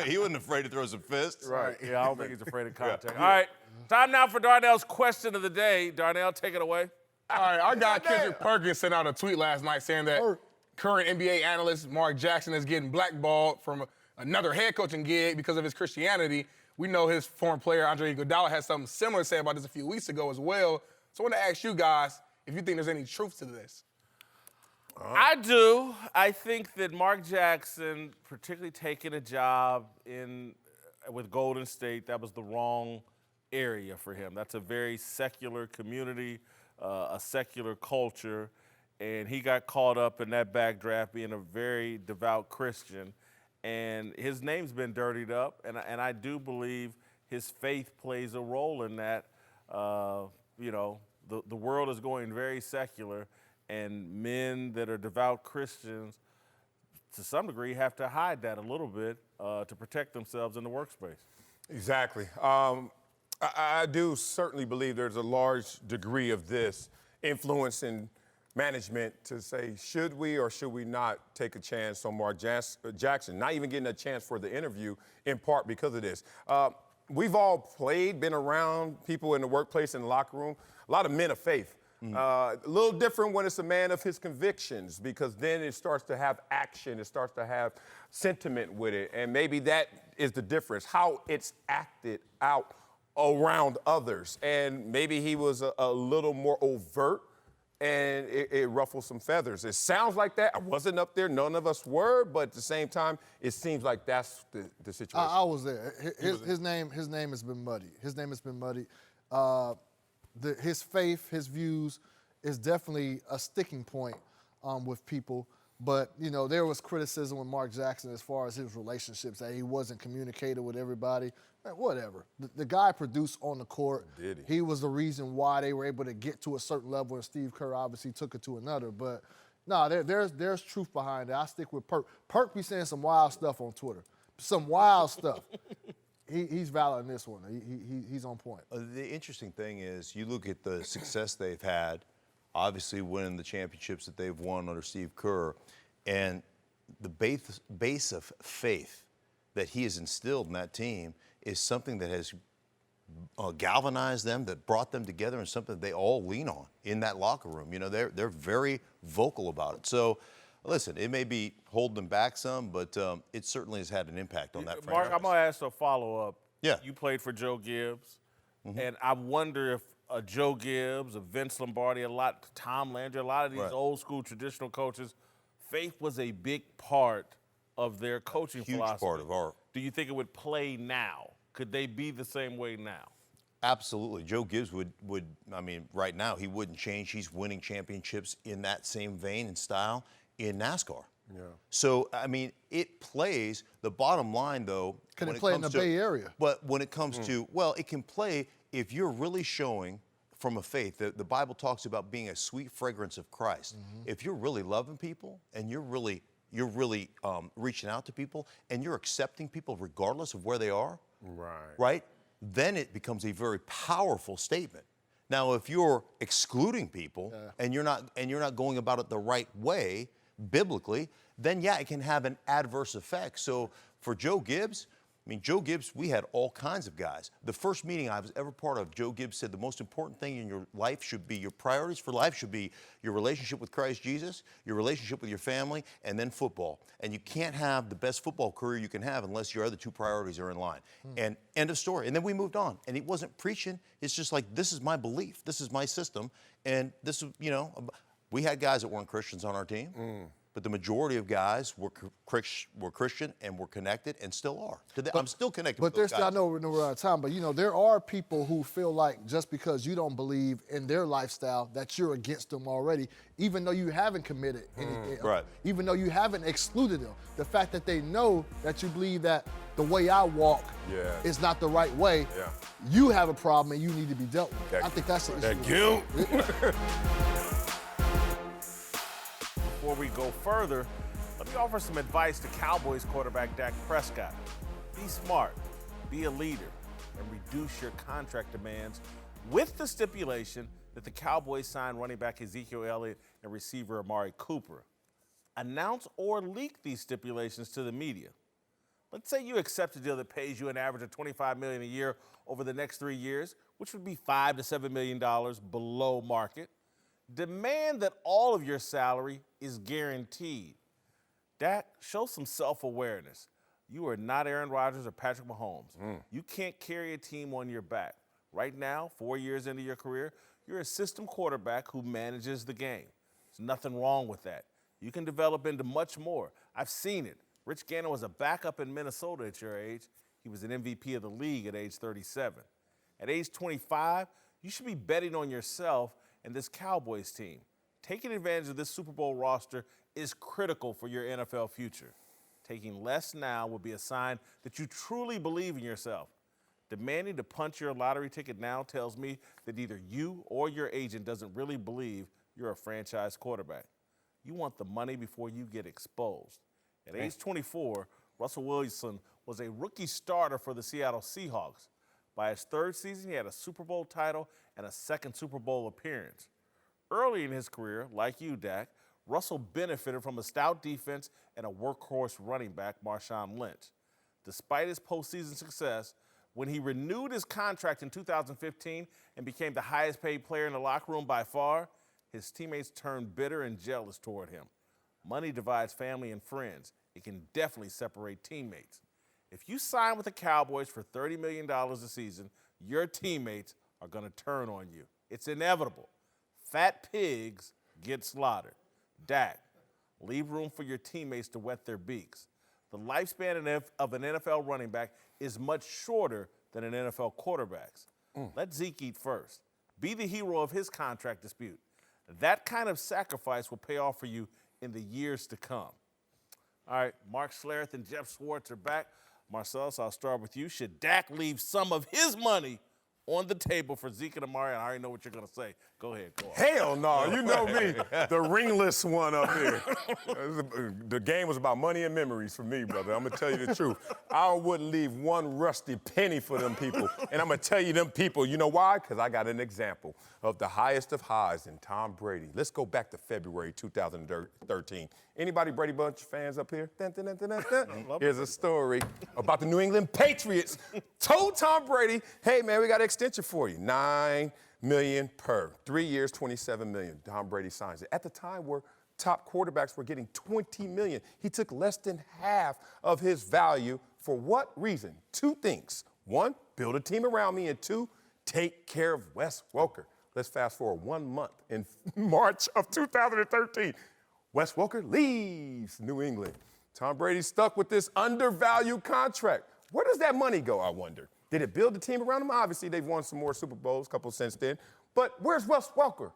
He wasn't afraid to throw some fists. Right. Yeah, I don't think he's afraid of contact. All right, time now for Darnell's question of the day. Darnell, take it away. All right, our guy Kendrick Perkins sent out a tweet last night saying that current NBA analyst Mark Jackson is getting blackballed from another head coaching gig because of his Christianity. We know his former player, Andre Iguodala, had something similar to say about this a few weeks ago as well. So I want to ask you guys if you think there's any truth to this. I do. I think that Mark Jackson, particularly taking a job with Golden State, that was the wrong area for him. That's a very secular community, a secular culture. And he got caught up in that backdraft being a very devout Christian. And his name's been dirtied up. And I do believe his faith plays a role in that. The world is going very secular. And men that are devout Christians, to some degree, have to hide that a little bit to protect themselves in the workspace. Exactly. I do certainly believe there's a large degree of this influencing management to say, should we or should we not take a chance on Mark Jackson? Not even getting a chance for the interview, in part because of this. We've all been around people in the workplace, in the locker room, a lot of men of faith. A little different when it's a man of his convictions, because then it starts to have action, it starts to have sentiment with it, and maybe that is the difference, how it's acted out around others. And maybe he was a little more overt, and it ruffled some feathers. It sounds like that. I wasn't up there, none of us were, but at the same time, it seems like that's the situation. I was there. His name has been muddied. His name has been muddied. His faith, his views is definitely a sticking point with people. But, you know, there was criticism with Mark Jackson as far as his relationships, that he wasn't communicating with everybody. Whatever. The guy produced on the court. Did he? He was the reason why they were able to get to a certain level, and Steve Kerr obviously took it to another. But, no, there's truth behind it. I stick with Perk. Perk be saying some wild stuff on Twitter. Some wild stuff. He's valid in this one. He's on point. The interesting thing is you look at the success they've had, obviously winning the championships that they've won under Steve Kerr, and the base of faith that he has instilled in that team is something that has galvanized them, that brought them together, and something that they all lean on in that locker room. You know, they're very vocal about it. So, listen, it may be holding them back some, but it certainly has had an impact on that franchise. Mark, I'm going to ask a follow-up. Yeah. You played for Joe Gibbs, and I wonder if Joe Gibbs, a Vince Lombardi, Tom Landry, a lot of these old-school traditional coaches, faith was a big part of their coaching philosophy. Huge part of our. Do you think it would play now? Could they be the same way now? Absolutely. Joe Gibbs would, I mean, right now he wouldn't change. He's winning championships in that same vein and style in NASCAR. Yeah. So, I mean, it plays. The bottom line, though. Can it play in the Bay Area? But when it comes to, well, it can play if you're really showing from a faith. The Bible talks about being a sweet fragrance of Christ. If you're really loving people and you're really reaching out to people and you're accepting people regardless of where they are, right? Then it becomes a very powerful statement. Now, if you're excluding people and you're not going about it the right way biblically, then yeah, it can have an adverse effect. So for Joe Gibbs, I mean, Joe Gibbs, we had all kinds of guys. The first meeting I was ever part of, Joe Gibbs said the most important thing in your life should be, your priorities for life should be your relationship with Christ Jesus, your relationship with your family, and then football. And you can't have the best football career you can have unless your other two priorities are in line. And end of story. And then we moved on. And he wasn't preaching. It's just like, this is my belief. This is my system. And this is, you know, we had guys that weren't Christians on our team. But the majority of guys were Christian and were connected and still are. I'm still connected with those guys. I know we're out of time, but, you know, there are people who feel like just because you don't believe in their lifestyle that you're against them already, even though you haven't committed anything. Even though you haven't excluded them. The fact that they know that you believe that the way I walk is not the right way, you have a problem and you need to be dealt with. I think that's the issue. That guilt. Before we go further, let me offer some advice to Cowboys quarterback Dak Prescott. Be smart, be a leader, and reduce your contract demands with the stipulation that the Cowboys sign running back Ezekiel Elliott and receiver Amari Cooper. Announce or leak these stipulations to the media. Let's say you accept a deal that pays you an average of $25 million a year over the next 3 years, which would be $5 to $7 million below market. Demand that all of your salary is guaranteed. Dak, show some self-awareness. You are not Aaron Rodgers or Patrick Mahomes. You can't carry a team on your back. Right now, 4 years into your career, you're a system quarterback who manages the game. There's nothing wrong with that. You can develop into much more. I've seen it. Rich Gannon was a backup in Minnesota at your age. He was an MVP of the league at age 37. At age 25, you should be betting on yourself and this Cowboys team. Taking advantage of this Super Bowl roster is critical for your NFL future. Taking less now would be a sign that you truly believe in yourself. Demanding to punch your lottery ticket now tells me that either you or your agent doesn't really believe you're a franchise quarterback. You want the money before you get exposed. At age 24, Russell Wilson was a rookie starter for the Seattle Seahawks. By his third season, he had a Super Bowl title and a second Super Bowl appearance. Early in his career, like you, Dak, Russell benefited from a stout defense and a workhorse running back, Marshawn Lynch. Despite his postseason success, When he renewed his contract in 2015 and became the highest paid player in the locker room by far, his teammates turned bitter and jealous toward him. Money divides family and friends. It can definitely separate teammates. If you sign with the Cowboys for $30 million a season, your teammates are going to turn on you. It's inevitable. Fat pigs get slaughtered. Dak, leave room for your teammates to wet their beaks. The lifespan of an NFL running back is much shorter than an NFL quarterback's. Let Zeke eat first. Be the hero of his contract dispute. That kind of sacrifice will pay off for you in the years to come. All right, Mark Schlereth and Jeff Schwartz are back. Marcellus, I'll start with you. Should Dak leave some of his money on the table for Zeke and Amari? I already know what you're going to say. Go ahead, go on. Hell no, you know me, the ringless one up here. The game was about money and memories for me, brother. I'm going to tell you the truth. I wouldn't leave one rusty penny for them people. And I'm going to tell you them people, you know why? Because I got an example of the highest of highs in Tom Brady. Let's go back to February 2013. Anybody Brady Bunch fans up here? Dun, dun, dun, dun, dun, dun. Here's a story about the New England Patriots. Told Tom Brady, hey, man, we got an extension for you. $9 million per. 3 years, $27 million. Tom Brady signs it. At the time where top quarterbacks were getting $20 million, he took less than half of his value. For what reason? Two things. One, build a team around me, and two, take care of Wes Welker. Let's fast forward 1 month. In March of 2013, Wes Welker leaves New England. Tom Brady stuck with this undervalued contract. Where does that money go, I wonder? Did it build the team around him? Obviously, they've won some more Super Bowls, a couple since then. But where's Wes Welker?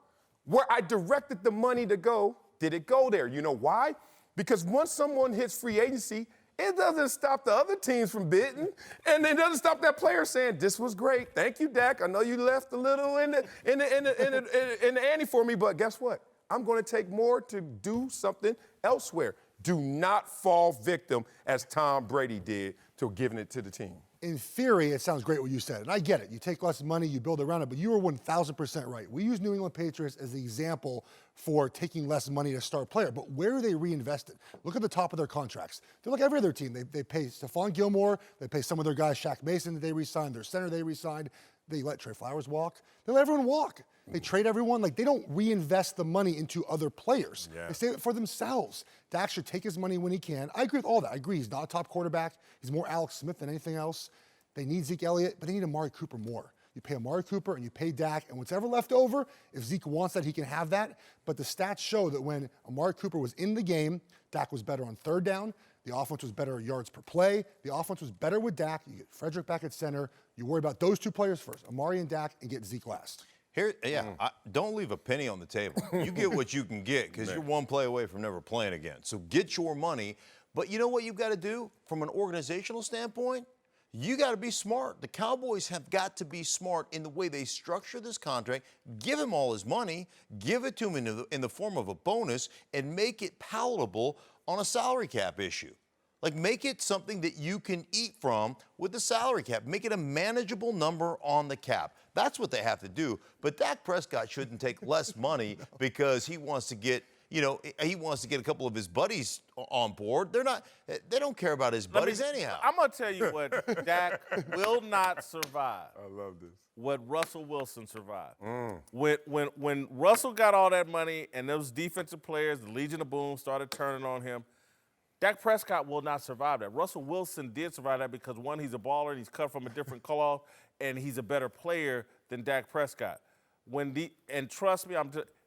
Where I directed the money to go, did it go there? You know why? Because once someone hits free agency, it doesn't stop the other teams from bidding, and it doesn't stop that player saying, "This was great. Thank you, Dak. I know you left a little in the ante for me, but guess what? I'm going to take more to do something elsewhere." Do not fall victim, as Tom Brady did, to giving it to the team. In theory, it sounds great what you said, and I get it. You take less money, you build around it, but you were 1,000% right. We use New England Patriots as the example for taking less money to start a player, but where are they reinvested? Look at the top of their contracts. They're like every other team. They pay Stephon Gilmore, they pay some of their guys, Shaq Mason, that they re-signed, their center they re-signed. They let Trey Flowers walk. They let everyone walk. They trade everyone. Like, they don't reinvest the money into other players. Yeah. They save it for themselves. Dak should take his money when he can. I agree with all that. I agree he's not a top quarterback. He's more Alex Smith than anything else. They need Zeke Elliott, but they need Amari Cooper more. You pay Amari Cooper and you pay Dak, and what's ever left over, if Zeke wants that, he can have that. But the stats show that when Amari Cooper was in the game, Dak was better on third down. The offense was better yards per play. The offense was better with Dak. You get Frederick back at center. You worry about those two players first, Amari and Dak, and get Zeke last. Here, don't leave a penny on the table. You get what you can get because you're one play away from never playing again. So get your money. But you know what you've got to do from an organizational standpoint? You got to be smart. The Cowboys have got to be smart in the way they structure this contract. Give him all his money, give it to him in the form of a bonus, and make it palatable on a salary cap issue. Like, make it something that you can eat from with the salary cap. Make it a manageable number on the cap. That's what they have to do. But Dak Prescott shouldn't take less money because he wants to get, he wants to get a couple of his buddies on board. They don't care about his buddies anyhow. I'm going to tell you what Dak will not survive. I love this. What Russell Wilson survived. When Russell got all that money and those defensive players, the Legion of Boom, started turning on him, Dak Prescott will not survive that. Russell Wilson did survive that because, one, he's a baller and he's cut from a different cloth, and he's a better player than Dak Prescott. And trust me,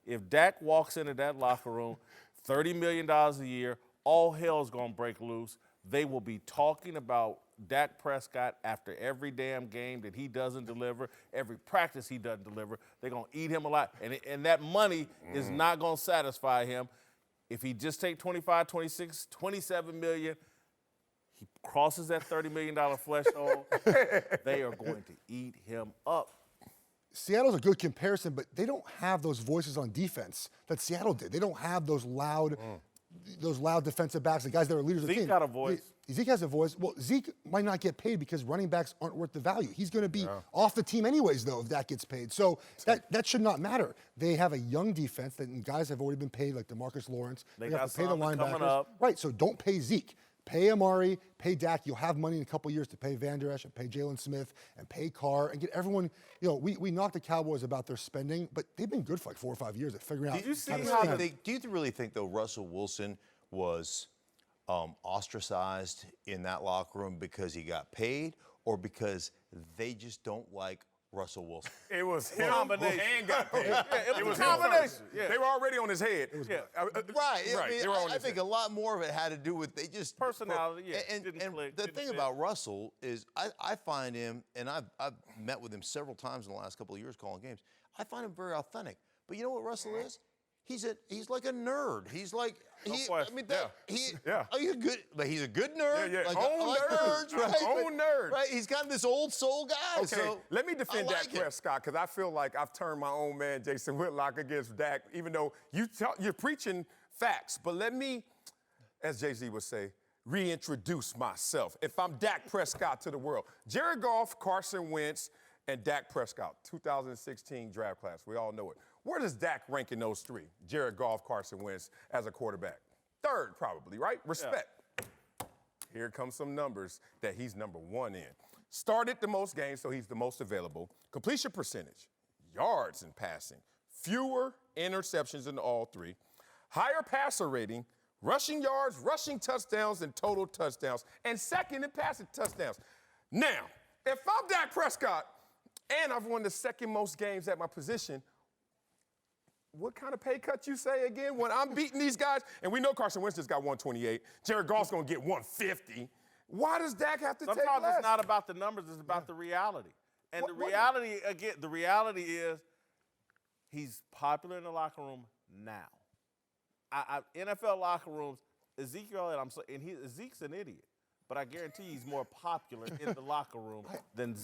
if Dak walks into that locker room, $30 million a year, all hell's going to break loose. They will be talking about Dak Prescott after every damn game that he doesn't deliver, every practice he doesn't deliver. They're going to eat him alive. And that money is not going to satisfy him. If he just take 25, 26, 27 million, he crosses that $30 million threshold, they are going to eat him up. Seattle's a good comparison, but they don't have those voices on defense that Seattle did. They don't have those loud defensive backs, the guys that are leaders of the team. Zeke got a voice. Zeke has a voice. Well, Zeke might not get paid because running backs aren't worth the value. He's going to be off the team anyways, though, if that gets paid. So that should not matter. They have a young defense, and guys have already been paid, like DeMarcus Lawrence. They have to pay the linebackers. Coming up. Right, so don't pay Zeke. Pay Amari, pay Dak. You'll have money in a couple years to pay Van Der Esch and pay Jalen Smith and pay Carr and get everyone. You know, we knocked the Cowboys about their spending, but they've been good for like 4 or 5 years at figuring out. Did you see how to how spend. do you really think, though, Russell Wilson was ostracized in that locker room because he got paid or because they just don't like Russell Wilson? It was him Combination. and got paid. It was a him combination. first. Yeah. They were already on his head. Right. Right. I mean, They were on I his think head. a lot more of it had to do with they just Personality, yeah, And, didn't click, the didn't thing fit. about Russell is I find him, and I've met with him several times in the last couple of years calling games. I find him very authentic. But you know what Russell is? He's like a nerd. He's like question. He's a good, but he's a good nerd. Yeah, yeah. Like, Own I like nerd. nerds, right? Own nerd. Right. He's kind of this old soul guy. Okay, So let me defend I Dak like it. Prescott because I feel like I've turned my own man, Jason Whitlock, against Dak, even though you're preaching facts. But let me, as Jay-Z would say, reintroduce myself. If I'm Dak Prescott to the world, Jared Goff, Carson Wentz, and Dak Prescott, 2016 draft class. We all know it. Where does Dak rank in those three? Jared Goff, Carson Wentz as a quarterback. Third, probably, right? Respect. Yeah. Here comes some numbers that he's number one in. Started the most games, so he's the most available. Completion percentage, yards in passing, fewer interceptions in all three, higher passer rating, rushing yards, rushing touchdowns, and total touchdowns, and second in passing touchdowns. Now, if I'm Dak Prescott and I've won the second most games at my position, what kind of pay cut you say again when I'm beating these guys? And we know Carson Wentz just got 128. Jared Goff's going to get 150. Why does Dak have to take less? Sometimes it's not about the numbers, it's about the reality. And the reality is he's popular in the locker room now. NFL locker rooms, Ezekiel, Ezekiel's an idiot, but I guarantee he's more popular in the locker room than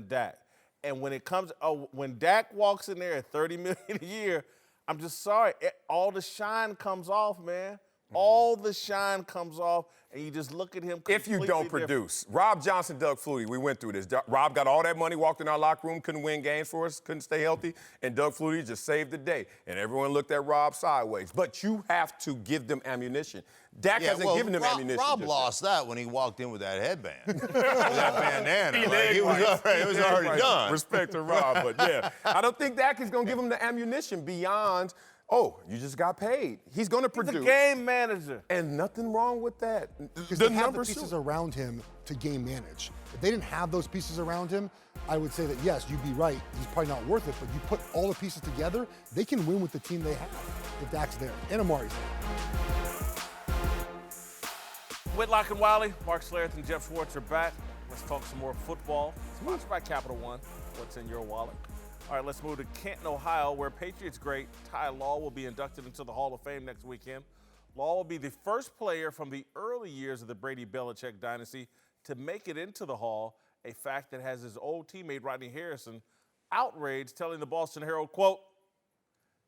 Dak. And when it comes, when Dak walks in there at $30 million a year, I'm just sorry, all the shine comes off, man. All the shine comes off, and you just look at him if you don't produce. Rob Johnson, Doug Flutie, we went through this. Rob got all that money, walked in our locker room, couldn't win games for us, couldn't stay healthy, and Doug Flutie just saved the day. And everyone looked at Rob sideways. But you have to give them ammunition. Dak hasn't given them ammunition. Rob lost that when he walked in with that headband. that bandana. It was already done. Respect to Rob, but yeah. I don't think Dak is going to give him the ammunition beyond, oh, you just got paid. He's going to produce. He's a game manager. And nothing wrong with that. Because they have the pieces around him to game manage. If they didn't have those pieces around him, I would say that, yes, you'd be right. He's probably not worth it, but you put all the pieces together, they can win with the team they have if Dak's there. And Amari's there. Whitlock and Wiley, Mark Schlereth and Jeff Schwartz are back. Let's talk some more football. Sponsored by Capital One. What's in your wallet? All right, let's move to Canton, Ohio, where Patriots great Ty Law will be inducted into the Hall of Fame next weekend. Law will be the first player from the early years of the Brady-Belichick dynasty to make it into the Hall, a fact that has his old teammate Rodney Harrison outraged, telling the Boston Herald, quote,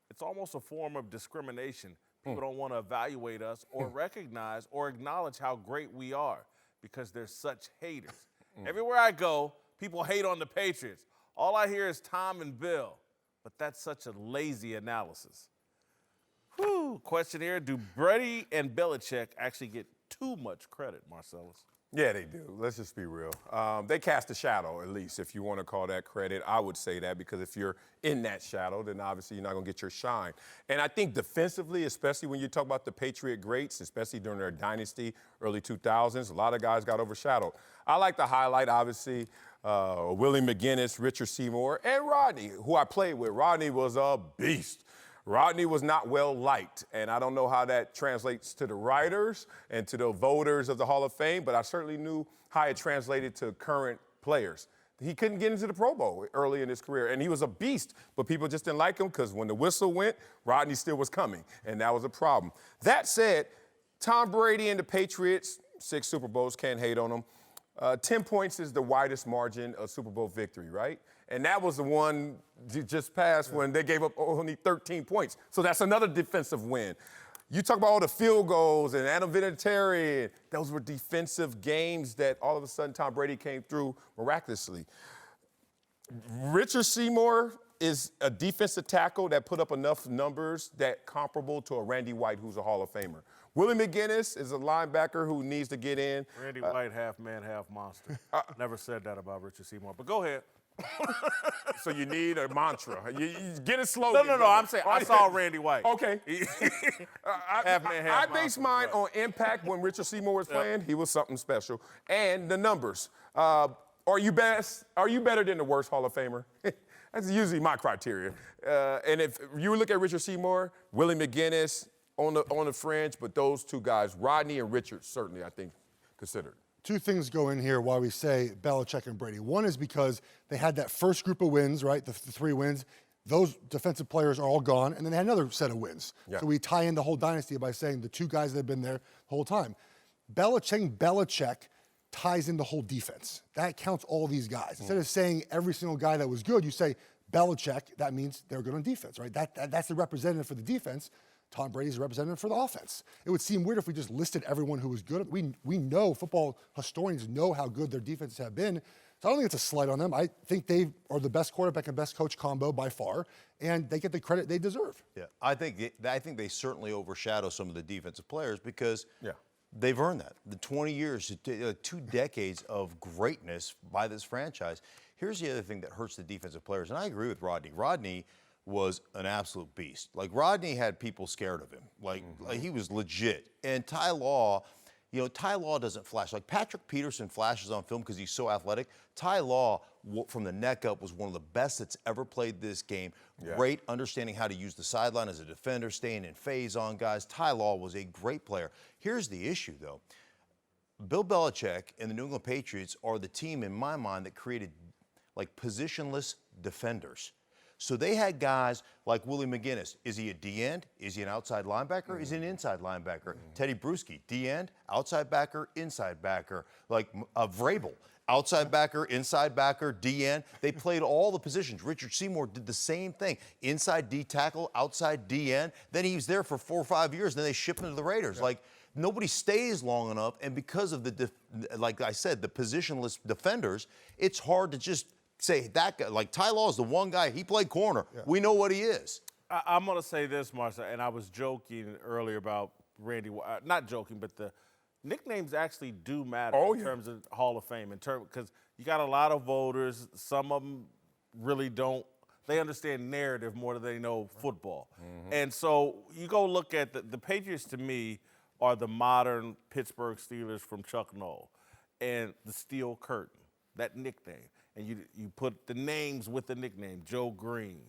"It's almost a form of discrimination. People don't want to evaluate us or recognize or acknowledge how great we are because they're such haters. Everywhere I go, people hate on the Patriots. All I hear is Tom and Bill, but that's such a lazy analysis." Whew. Question here, do Brady and Belichick actually get too much credit, Marcellus? Yeah, they do. Let's just be real. They cast a shadow, at least, if you want to call that credit. I would say that because if you're in that shadow, then obviously you're not going to get your shine. And I think defensively, especially when you talk about the Patriot greats, especially during their dynasty, early 2000s, a lot of guys got overshadowed. I like to highlight, obviously, Willie McGinnis, Richard Seymour, and Rodney, who I played with. Rodney was a beast. Rodney was not well liked, and I don't know how that translates to the writers and to the voters of the Hall of Fame, but I certainly knew how it translated to current players. He couldn't get into the Pro Bowl early in his career, and he was a beast, but people just didn't like him because when the whistle went, Rodney still was coming, and that was a problem. That said, Tom Brady and the Patriots, 6 Super Bowls, can't hate on them. 10 points is the widest margin of Super Bowl victory, right? And that was the one just passed when they gave up only 13 points. So that's another defensive win. You talk about all the field goals and Adam Vinatieri. Those were defensive games that all of a sudden Tom Brady came through miraculously. Richard Seymour is a defensive tackle that put up enough numbers that comparable to a Randy White, who's a Hall of Famer. Willie McGinnis is a linebacker who needs to get in. Randy White, half man, half monster. Never said that about Richard Seymour, but go ahead. So you need a mantra. You get a slogan. No. I'm saying I saw Randy White. Okay. Half man, half I based monster. mine on impact when Richard Seymour was playing. He was something special. And the numbers. Are you better than the worst Hall of Famer? That's usually my criteria. And if you look at Richard Seymour, Willie McGinnis on the fringe, but those two guys, Rodney and Richard, certainly I think considered. Two things go in here why we say Belichick and Brady. One is because they had that first group of wins, right? The 3 wins. Those defensive players are all gone, and then they had another set of wins. Yeah. So we tie in the whole dynasty by saying the 2 guys that have been there the whole time. Belichick ties in the whole defense. That counts all these guys. Instead of saying every single guy that was good, you say Belichick, that means they're good on defense, right? That's the representative for the defense. Tom Brady's a representative for the offense. It would seem weird if we just listed everyone who was good. We know, football historians know how good their defenses have been. So I don't think it's a slight on them. I think they are the best quarterback and best coach combo by far, and they get the credit they deserve. Yeah, I think they certainly overshadow some of the defensive players because they've earned that. The 20 years, 2 decades of greatness by this franchise. Here's the other thing that hurts the defensive players, and I agree with Rodney. Rodney was an absolute beast. Like, Rodney had people scared of him. Like he was legit. And Ty Law, Ty Law doesn't flash. Like, Patrick Peterson flashes on film because he's so athletic. Ty Law, from the neck up, was one of the best that's ever played this game. Yeah. Great understanding how to use the sideline as a defender, staying in phase on guys. Ty Law was a great player. Here's the issue, though. Bill Belichick and the New England Patriots are the team, in my mind, that created, like, positionless defenders. So they had guys like Willie McGinnis. Is he a D-end? Is he an outside linebacker? Is he an inside linebacker? Teddy Bruschi, D-end, outside backer, inside backer. Like Vrabel, outside backer, inside backer, D-end. They played all the positions. Richard Seymour did the same thing. Inside D-tackle, outside D-end. Then he was there for 4 or 5 years. Then they shipped him to the Raiders. Yeah. Like, nobody stays long enough. And because of like I said, the positionless defenders, it's hard to just say that guy, like Ty Law is the one guy, he played corner. Yeah. We know what he is. I'm going to say this, Marcel, and I was joking earlier about Randy, not joking, but the nicknames actually do matter in terms of Hall of Fame, because you got a lot of voters, some of them really don't, they understand narrative more than they know football. Mm-hmm. And so you go look at the Patriots, to me, are the modern Pittsburgh Steelers from Chuck Noll, and the Steel Curtain, that nickname. And you put the names with the nickname: Joe Green,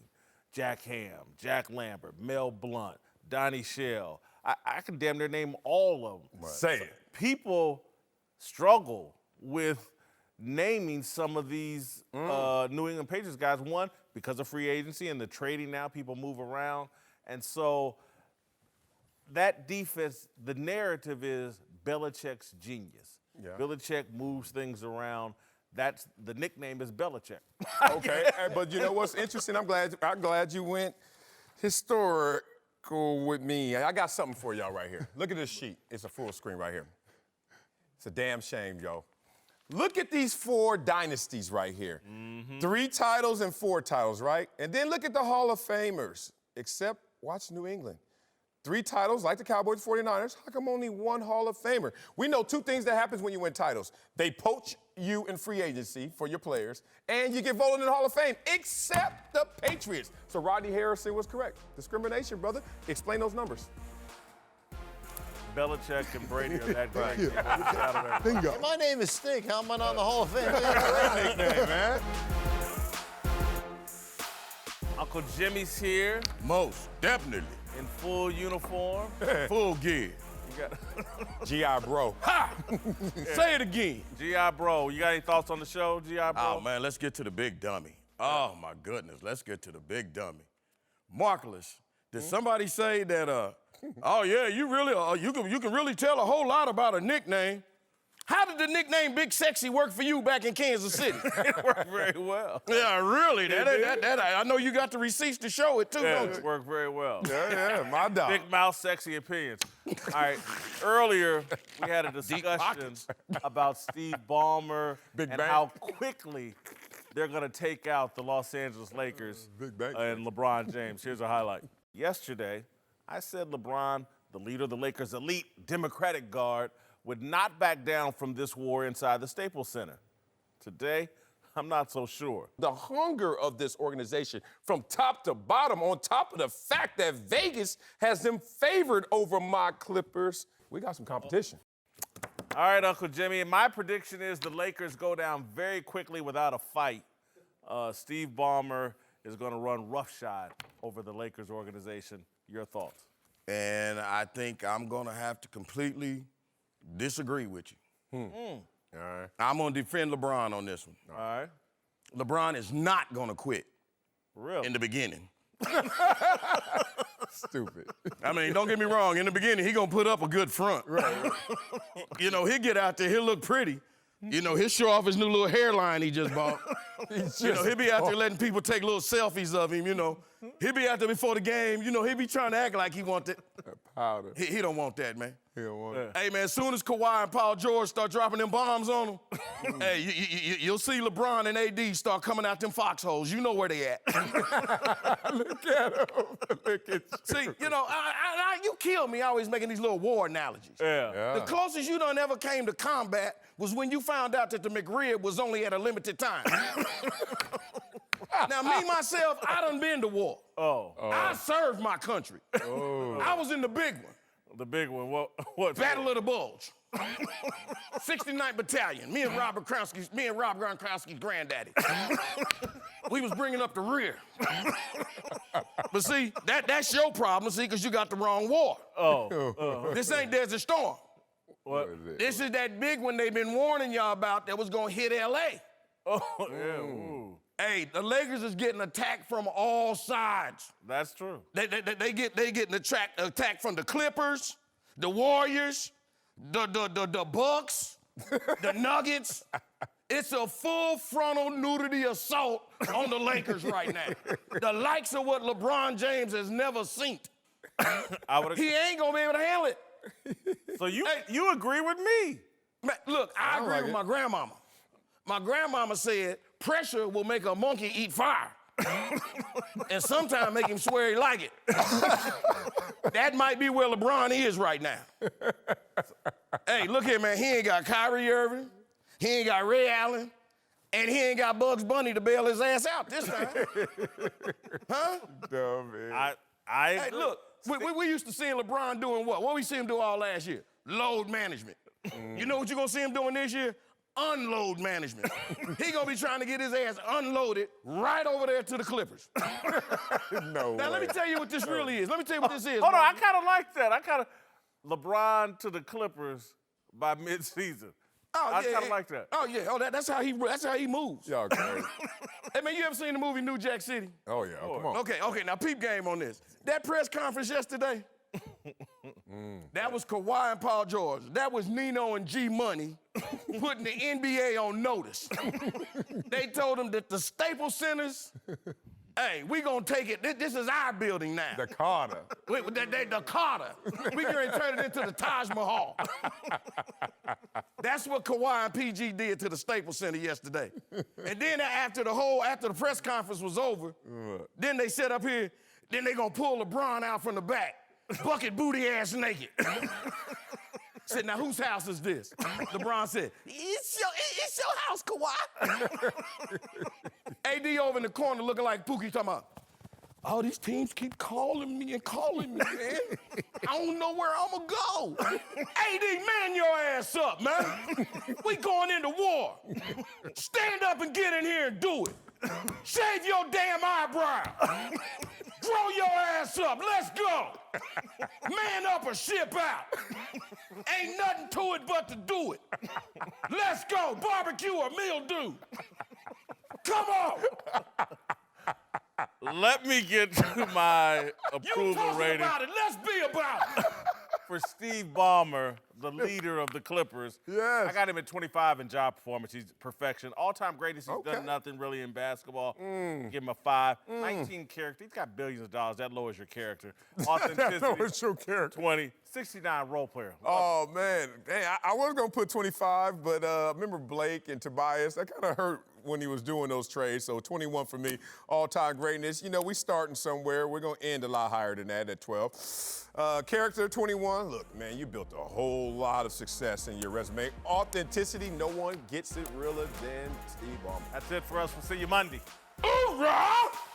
Jack Ham, Jack Lambert, Mel Blount, Donnie Shell. I can damn near name all of them. Right. Say it. People struggle with naming some of these New England Patriots guys. One, because of free agency and the trading now, people move around. And so that defense, the narrative is Belichick's genius. Yeah. Belichick moves things around. That's the nickname is Belichick. Okay, but you know what's interesting? I'm glad you went historical with me. I got something for y'all right here. Look at this sheet. It's a full screen right here. It's a damn shame, yo. Look at these 4 dynasties right here. Mm-hmm. 3 titles and 4 titles, right? And then look at the Hall of Famers, except watch New England. 3 titles, like the Cowboys, 49ers. How come only 1 Hall of Famer? We know 2 things that happens when you win titles. They poach you in free agency for your players, and you get voted in the Hall of Fame, except the Patriots. So Rodney Harrison was correct. Discrimination, brother. Explain those numbers. Belichick and Brady are that great. Bingo. Hey, my name is Stink. How am I not in the Hall of Fame? Nickname, man. Uncle Jimmy's here. Most definitely. In full uniform. Full gear. G.I. Bro. Ha! Say it again. G.I. Bro, you got any thoughts on the show, G.I. Bro? Oh, man, let's get to the big dummy. Oh, my goodness, let's get to the big dummy. Marcellus, did somebody say that, oh, yeah, you really, you can really tell a whole lot about a nickname. How did the nickname Big Sexy work for you back in Kansas City? It worked very well. Yeah, really. I know you got the receipts to show it, too, don't you? It worked very well. Yeah, my dog. Big mouth, sexy opinions. All right, earlier we had a discussion about Steve Ballmer how quickly they're going to take out the Los Angeles Lakers and LeBron James. Here's a highlight. Yesterday, I said LeBron the leader of the Lakers' elite Democratic Guard, would not back down from this war inside the Staples Center. Today, I'm not so sure. The hunger of this organization from top to bottom, on top of the fact that Vegas has them favored over my Clippers. We got some competition. All right, Uncle Jimmy, my prediction is the Lakers go down very quickly without a fight. Steve Ballmer is going to run roughshod over the Lakers organization. Your thoughts? And I think I'm going to have to completely disagree with you. All right. I'm going to defend LeBron on this one. All right. LeBron is not going to quit Really? in the beginning. Stupid. I mean, don't get me wrong. In the beginning, he going to put up a good front. Right. You know, he'll get out there, he'll look pretty. You know, he'll show off his new little hairline he just bought. You know, he'll be out there letting people take little selfies of him, you know. He'll be out there before the game, you know, he'll be trying to act like he wants it. Powder. He don't want that, man. He don't want it. Hey, man, as soon as Kawhi and Paul George start dropping them bombs on him, hey, you'll see LeBron and AD start coming out them foxholes. You know where they at. Look at him. Look at you. See, you know, you kill me always making these little war analogies. Yeah. The closest you done ever came to combat was when you found out that the McRib was only at a limited time. Now, me, myself, I done been to war. I served my country. I was in the big one. The big one. What? Battle of the Bulge. 69th Battalion. Me and Rob Gronkowski's granddaddy. We was bringing up the rear. But see, that's your problem, see, because you got the wrong war. This ain't Desert Storm. What? This is that big one they've been warning y'all about that was going to hit L.A. Ooh. Hey, the Lakers is getting attacked from all sides. That's true. They getting attacked from the Clippers, the Warriors, the Bucks, the Nuggets. It's a full frontal nudity assault on the Lakers right now. The likes of what LeBron James has never seen. He ain't gonna be able to handle it. So you agree with me? Man, look, I agree with my grandmama. My grandmama said pressure will make a monkey eat fire. And sometimes make him swear he like it. That might be where LeBron is right now. Hey, look here, man. He ain't got Kyrie Irving. He ain't got Ray Allen. And he ain't got Bugs Bunny to bail his ass out this time. Huh? Dumb, man. I Hey, look, we used to see LeBron doing what? What we see him do all last year? Load management. You know what you're going to see him doing this year? Unload management. He gonna be trying to get his ass unloaded right over there to the Clippers. No Now, way. let me tell you what this really is. Let me tell you what this is. Hold on, I kind of like that. LeBron to the Clippers by mid-season. I kind of like that. Oh, yeah. Oh, that's how he moves. Y'all crazy. Hey, man, you ever seen the movie New Jack City? Oh, yeah. Oh, come on. Okay, now peep game on this. That press conference yesterday, that was Kawhi and Paul George. That was Nino and G Money putting the NBA on notice. They told them that the Staples Centers, hey, we gonna take it. This is our building now. The Carter. The Carter. We gonna turn it into the Taj Mahal. That's what Kawhi and PG did to the Staples Center yesterday. And then after the press conference was over, then they set up here, then they gonna pull LeBron out from the back, bucket booty ass naked. Said, now whose house is this? LeBron said, it's your house, Kawhi. AD over in the corner looking like Pookie talking about, all these teams keep calling me, man. I don't know where I'm gonna go. AD, man your ass up, man. We going into war. Stand up and get in here and do it. Shave your damn eyebrow. Grow your ass up. Let's go. Man up or ship out. Ain't nothing to it but to do it. Let's go. Barbecue or mildew. Come on. Let me get to my approval talking rating. about it. Let's be about it. For Steve Ballmer, the leader of the Clippers. Yes. I got him at 25 in job performance. He's perfection. All-time greatest. He's done nothing really in basketball. Give him a 5. 19 character. He's got billions of dollars. That lowers your character. Authenticity. That was your character. 20. 69 role player. Oh, man. Hey, I was going to put 25, but remember Blake and Tobias? That kind of hurt when he was doing those trades. So 21 for me, all-time greatness. You know, we starting somewhere. We're going to end a lot higher than that at 12. Character, 21. Look, man, you built a whole lot of success in your resume. Authenticity, no one gets it realer than Steve Ballmer. That's it for us. We'll see you Monday. Hoorah!